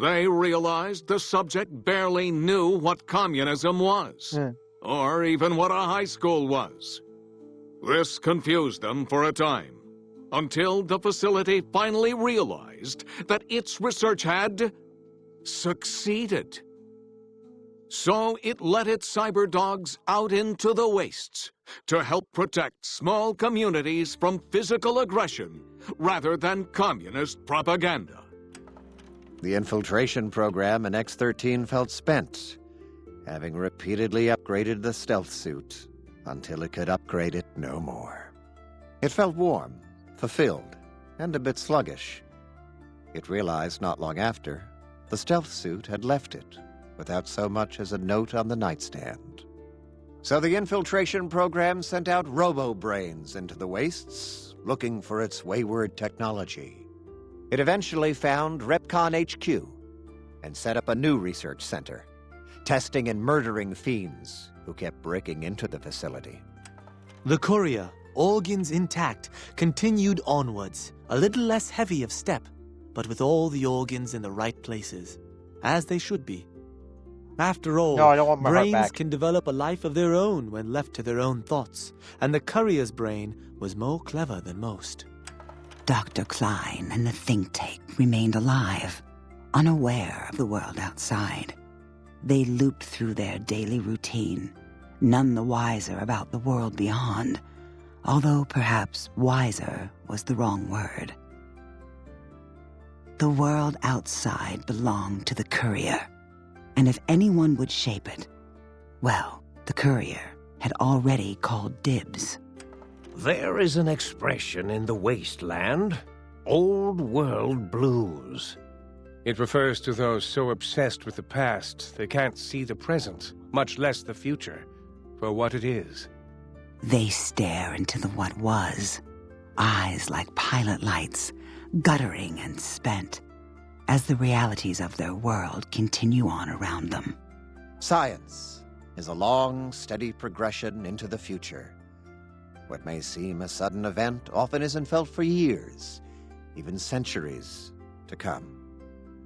they realized the subject barely knew what communism was, or even what a high school was. This confused them for a time, until the facility finally realized that its research had succeeded. So it let its cyber dogs out into the wastes to help protect small communities from physical aggression rather than communist propaganda. The infiltration program in X-13 felt spent, having repeatedly upgraded the stealth suit until it could upgrade it no more. It felt warm, fulfilled, and a bit sluggish. It realized not long after the stealth suit had left it without so much as a note on the nightstand. So the infiltration program sent out robo-brains into the wastes, looking for its wayward technology. It eventually found Repcon HQ and set up a new research center, testing and murdering fiends who kept breaking into the facility. The courier, organs intact, continued onwards, a little less heavy of step, but with all the organs in the right places, as they should be. After all, No, I don't want my heart brains back. can develop a life of their own when left to their own thoughts, and the courier's brain was more clever than most. Dr. Klein and the think tank remained alive, unaware of the world outside. They looped through their daily routine, none the wiser about the world beyond, although perhaps wiser was the wrong word. The world outside belonged to the courier, and if anyone would shape it, well, the courier had already called dibs. There is an expression in the wasteland, old world blues. It refers to those so obsessed with the past they can't see the present, much less the future, for what it is. They stare into the what was, eyes like pilot lights, guttering and spent, as the realities of their world continue on around them. Science is a long, steady progression into the future. What may seem a sudden event often isn't felt for years, even centuries to come.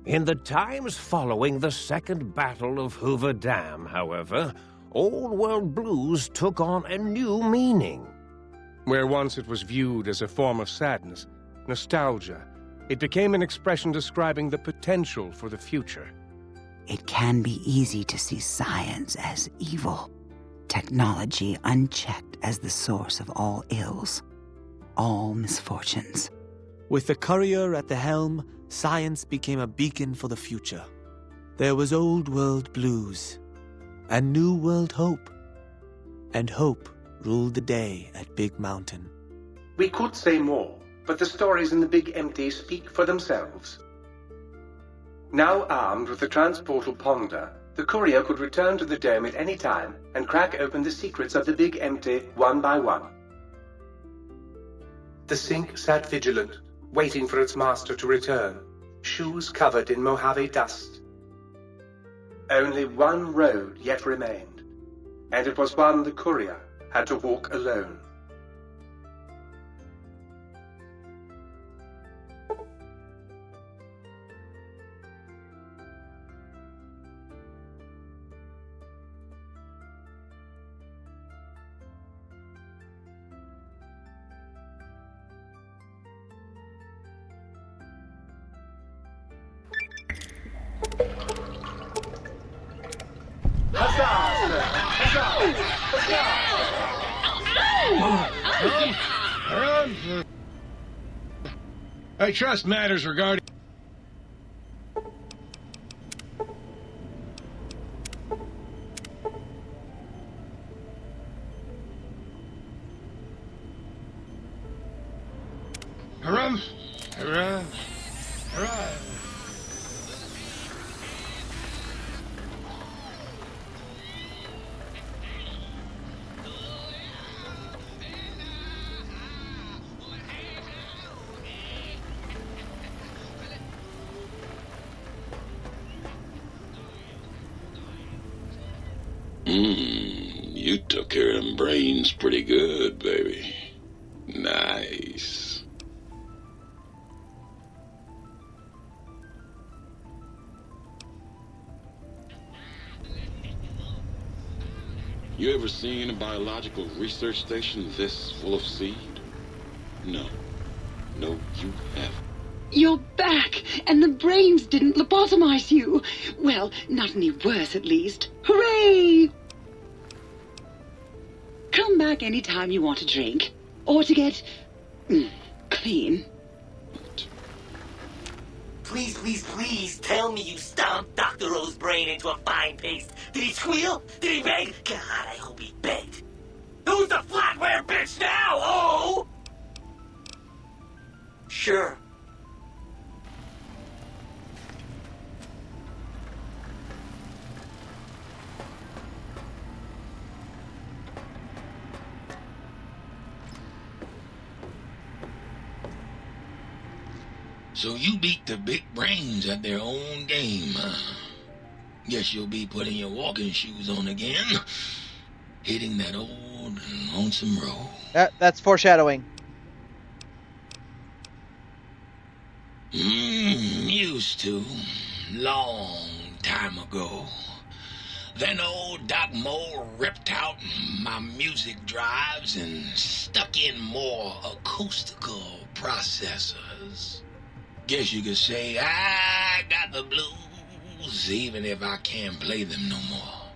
In the times following the Second Battle of Hoover Dam, however, old world blues took on a new meaning. Where once it was viewed as a form of sadness, nostalgia, it became an expression describing the potential for the future. It can be easy to see science as evil, technology unchecked as the source of all ills, all misfortunes. With the courier at the helm, science became a beacon for the future. There was old world blues, and new world hope. And hope ruled the day at Big Mountain. We could say more, but the stories in the Big Empty speak for themselves. Now armed with the transportal Ponder, the courier could return to the dome at any time and crack open the secrets of the Big Empty one by one. The Sink sat vigilant, waiting for its master to return, shoes covered in Mojave dust. Only one road yet remained, and it was one the courier had to walk alone. I trust matters regarding... Hurrah! Hurrah! Hurrah! You took care of them brains pretty good, baby. Nice. You ever seen a biological research station this full of seed? No. No, you haven't. You're back, and the brains didn't lobotomize you. Well, not any worse, at least. Hooray! Come back anytime you want a drink, or to get clean. Please, please, please tell me you stomped Dr. O's brain into a fine paste. Did he squeal? Did he beg? God, I hope he begged. Who's the flatware bitch now, oh? Sure. So you beat the big brains at their own game, huh? Guess you'll be putting your walking shoes on again, hitting that old lonesome road. That's foreshadowing. Used to. Long time ago. Then old Doc Mole ripped out my music drives and stuck in more acoustical processors. Guess you could say I got the blues, even if I can't play them no more.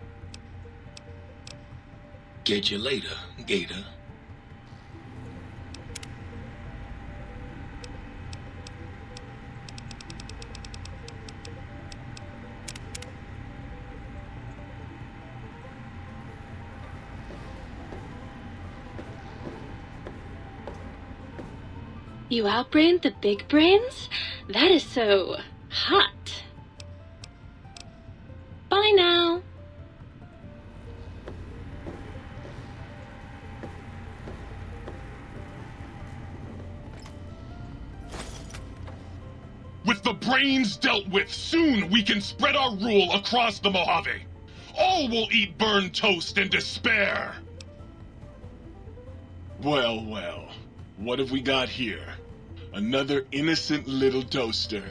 Catch you later, Gator. You outbrained the big brains? That is so hot. Bye now. With the brains dealt with, soon we can spread our rule across the Mojave. All will eat burned toast in despair. Well, well, what have we got here? Another innocent little toaster.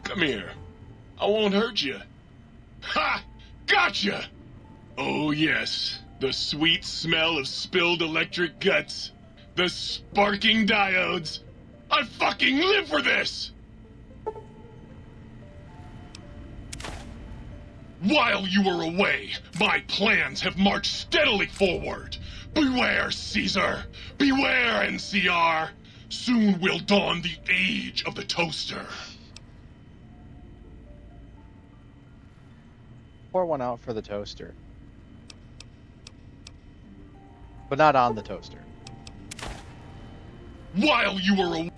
Come here. I won't hurt you. Ha! Gotcha! Oh yes, the sweet smell of spilled electric guts. The sparking diodes. I fucking live for this! While you were away, my plans have marched steadily forward. Beware, Caesar! Beware, NCR! Soon will dawn the age of the toaster. Pour one out for the toaster. But not on the toaster. While you were away...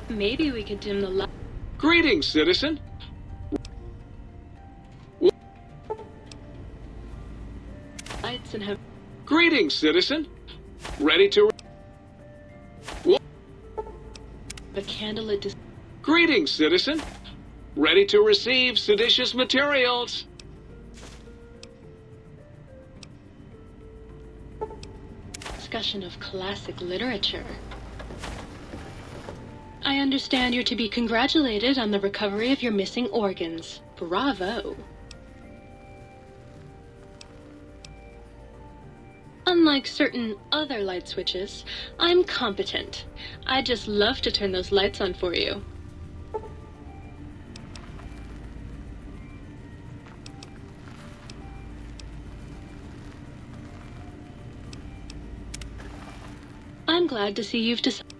Maybe we could dim the light. Greetings, citizen. Lights and have. Greetings, citizen. Ready to... The candlelit. Greetings, citizen. Ready to receive seditious materials. Discussion of classic literature. I understand you're to be congratulated on the recovery of your missing organs. Bravo. Unlike certain other light switches, I'm competent. I'd just love to turn those lights on for you. I'm glad to see you've decided.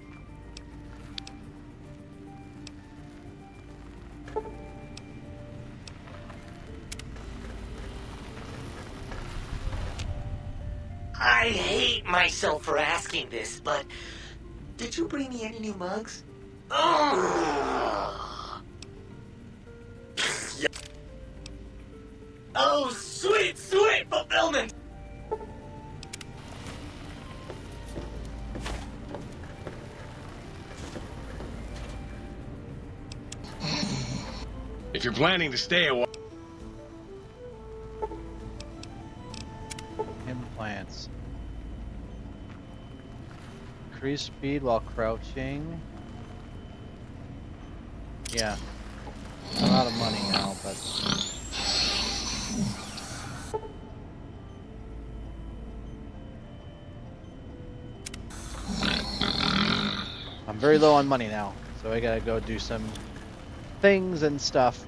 I hate myself for asking this, but did you bring me any new mugs? Oh, oh sweet, sweet fulfillment! If you're planning to stay a while... Implants. Increase speed while crouching. Yeah. I'm out of money now, but... I'm very low on money now, so I gotta go do some things and stuff.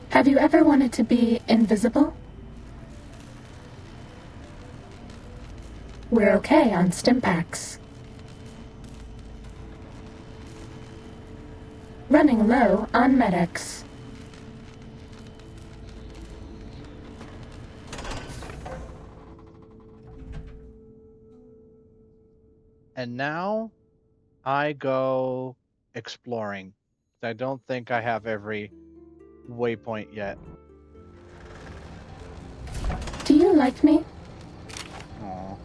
Have you ever wanted to be invisible? We're okay on Stimpaks. Running low on medics. And now I go exploring. I don't think I have every waypoint yet. Do you like me? Aww.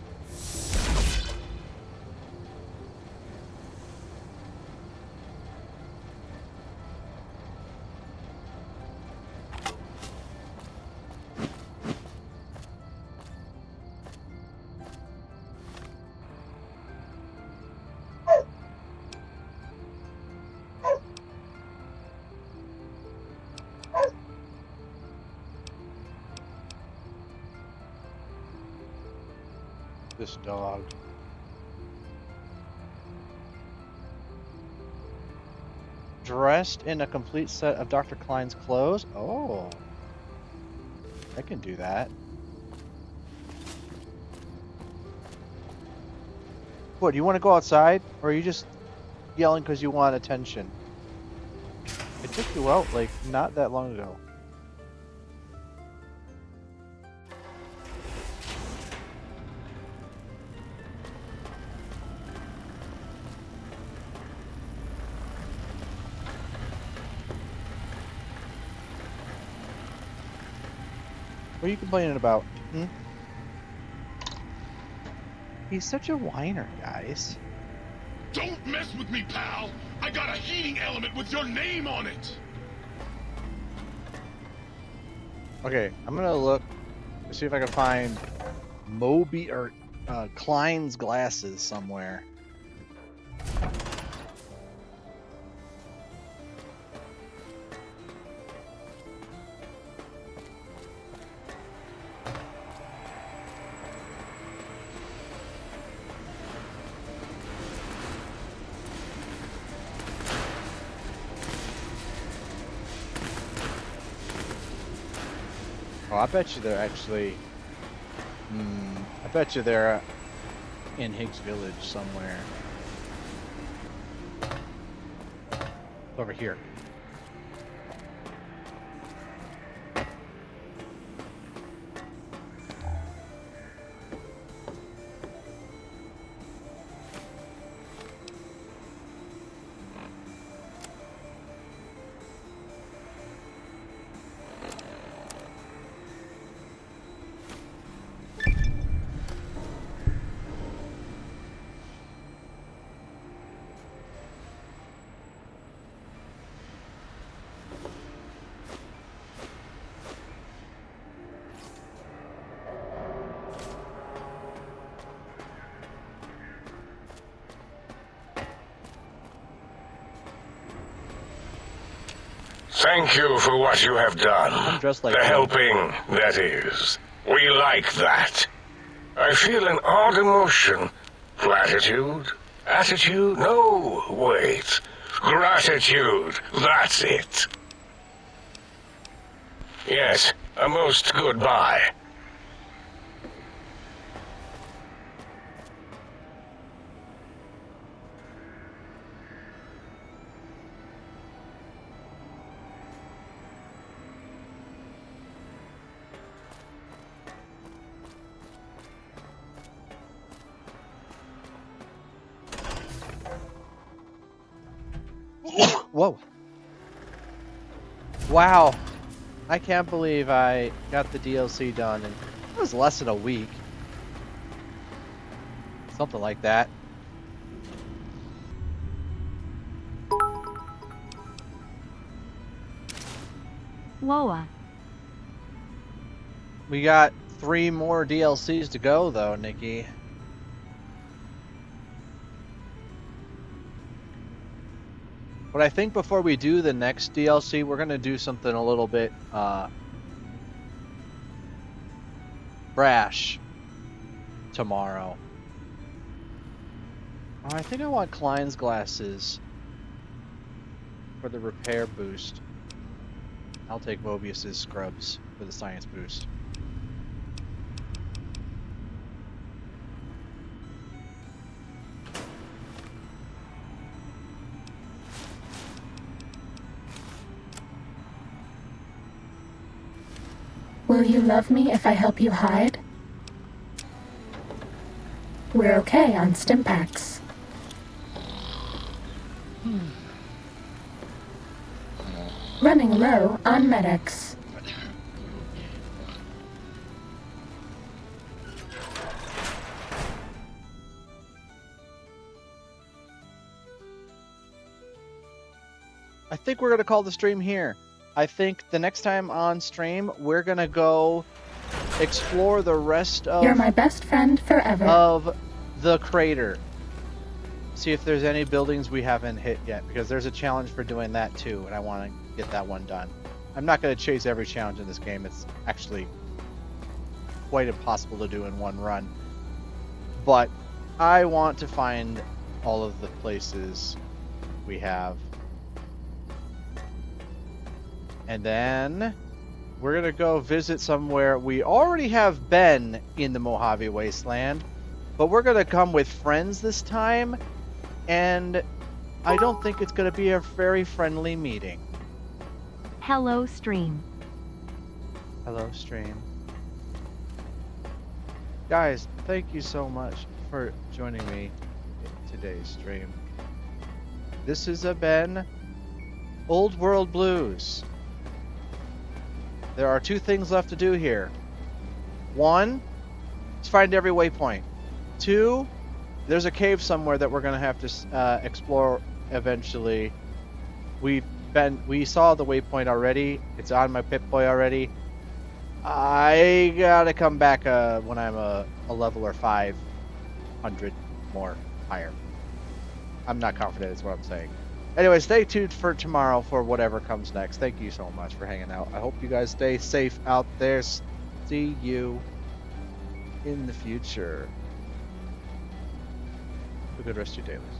This dog. Dressed in a complete set of Dr. Klein's clothes? Oh. I can do that. What, do you want to go outside? Or are you just yelling because you want attention? I took you out, like, not that long ago. What are you complaining about? Hmm? He's such a whiner, guys. Don't mess with me, pal! I got a heating element with your name on it! Okay, I'm gonna look to see if I can find Moby or Klein's glasses somewhere. Oh, I bet you they're actually... I bet you they're in Higgs Village somewhere. Over here. Thank you for what you have done. I'm dressed like the helping, that is. We like that. I feel an odd emotion. Platitude? Attitude? No, wait. Gratitude. That's it. Yes, a most goodbye. Whoa. Wow. I can't believe I got the DLC done, and it was less than a week. Something like that. Whoa. We got 3 more DLCs to go, though, Nikki. But I think before we do the next DLC, we're going to do something a little bit brash tomorrow. Oh, I think I want Klein's glasses for the repair boost. I'll take Mobius's scrubs for the science boost. Will you love me if I help you hide? We're okay on Stimpaks. Running low on medics. I think we're going to call the stream here. I think the next time on stream, we're going to go explore the rest of... You're my best friend forever. ...of the crater. See if there's any buildings we haven't hit yet, because there's a challenge for doing that too, and I want to get that one done. I'm not going to chase every challenge in this game. It's actually quite impossible to do in one run. But I want to find all of the places we have. And then we're going to go visit somewhere we already have been in the Mojave Wasteland, but we're going to come with friends this time, and I don't think it's going to be a very friendly meeting. Hello, stream. Hello, stream. Guys, thank you so much for joining me in today's stream. This has been Old World Blues. There are 2 things left to do here. 1, is find every waypoint. 2, there's a cave somewhere that we're going to have to explore eventually. We saw the waypoint already. It's on my Pip-Boy already. I gotta come back when I'm a level or 500 more higher. I'm not confident is what I'm saying. Anyway, stay tuned for tomorrow for whatever comes next. Thank you so much for hanging out. I hope you guys stay safe out there. See you in the future. Have a good rest of your day, ladies.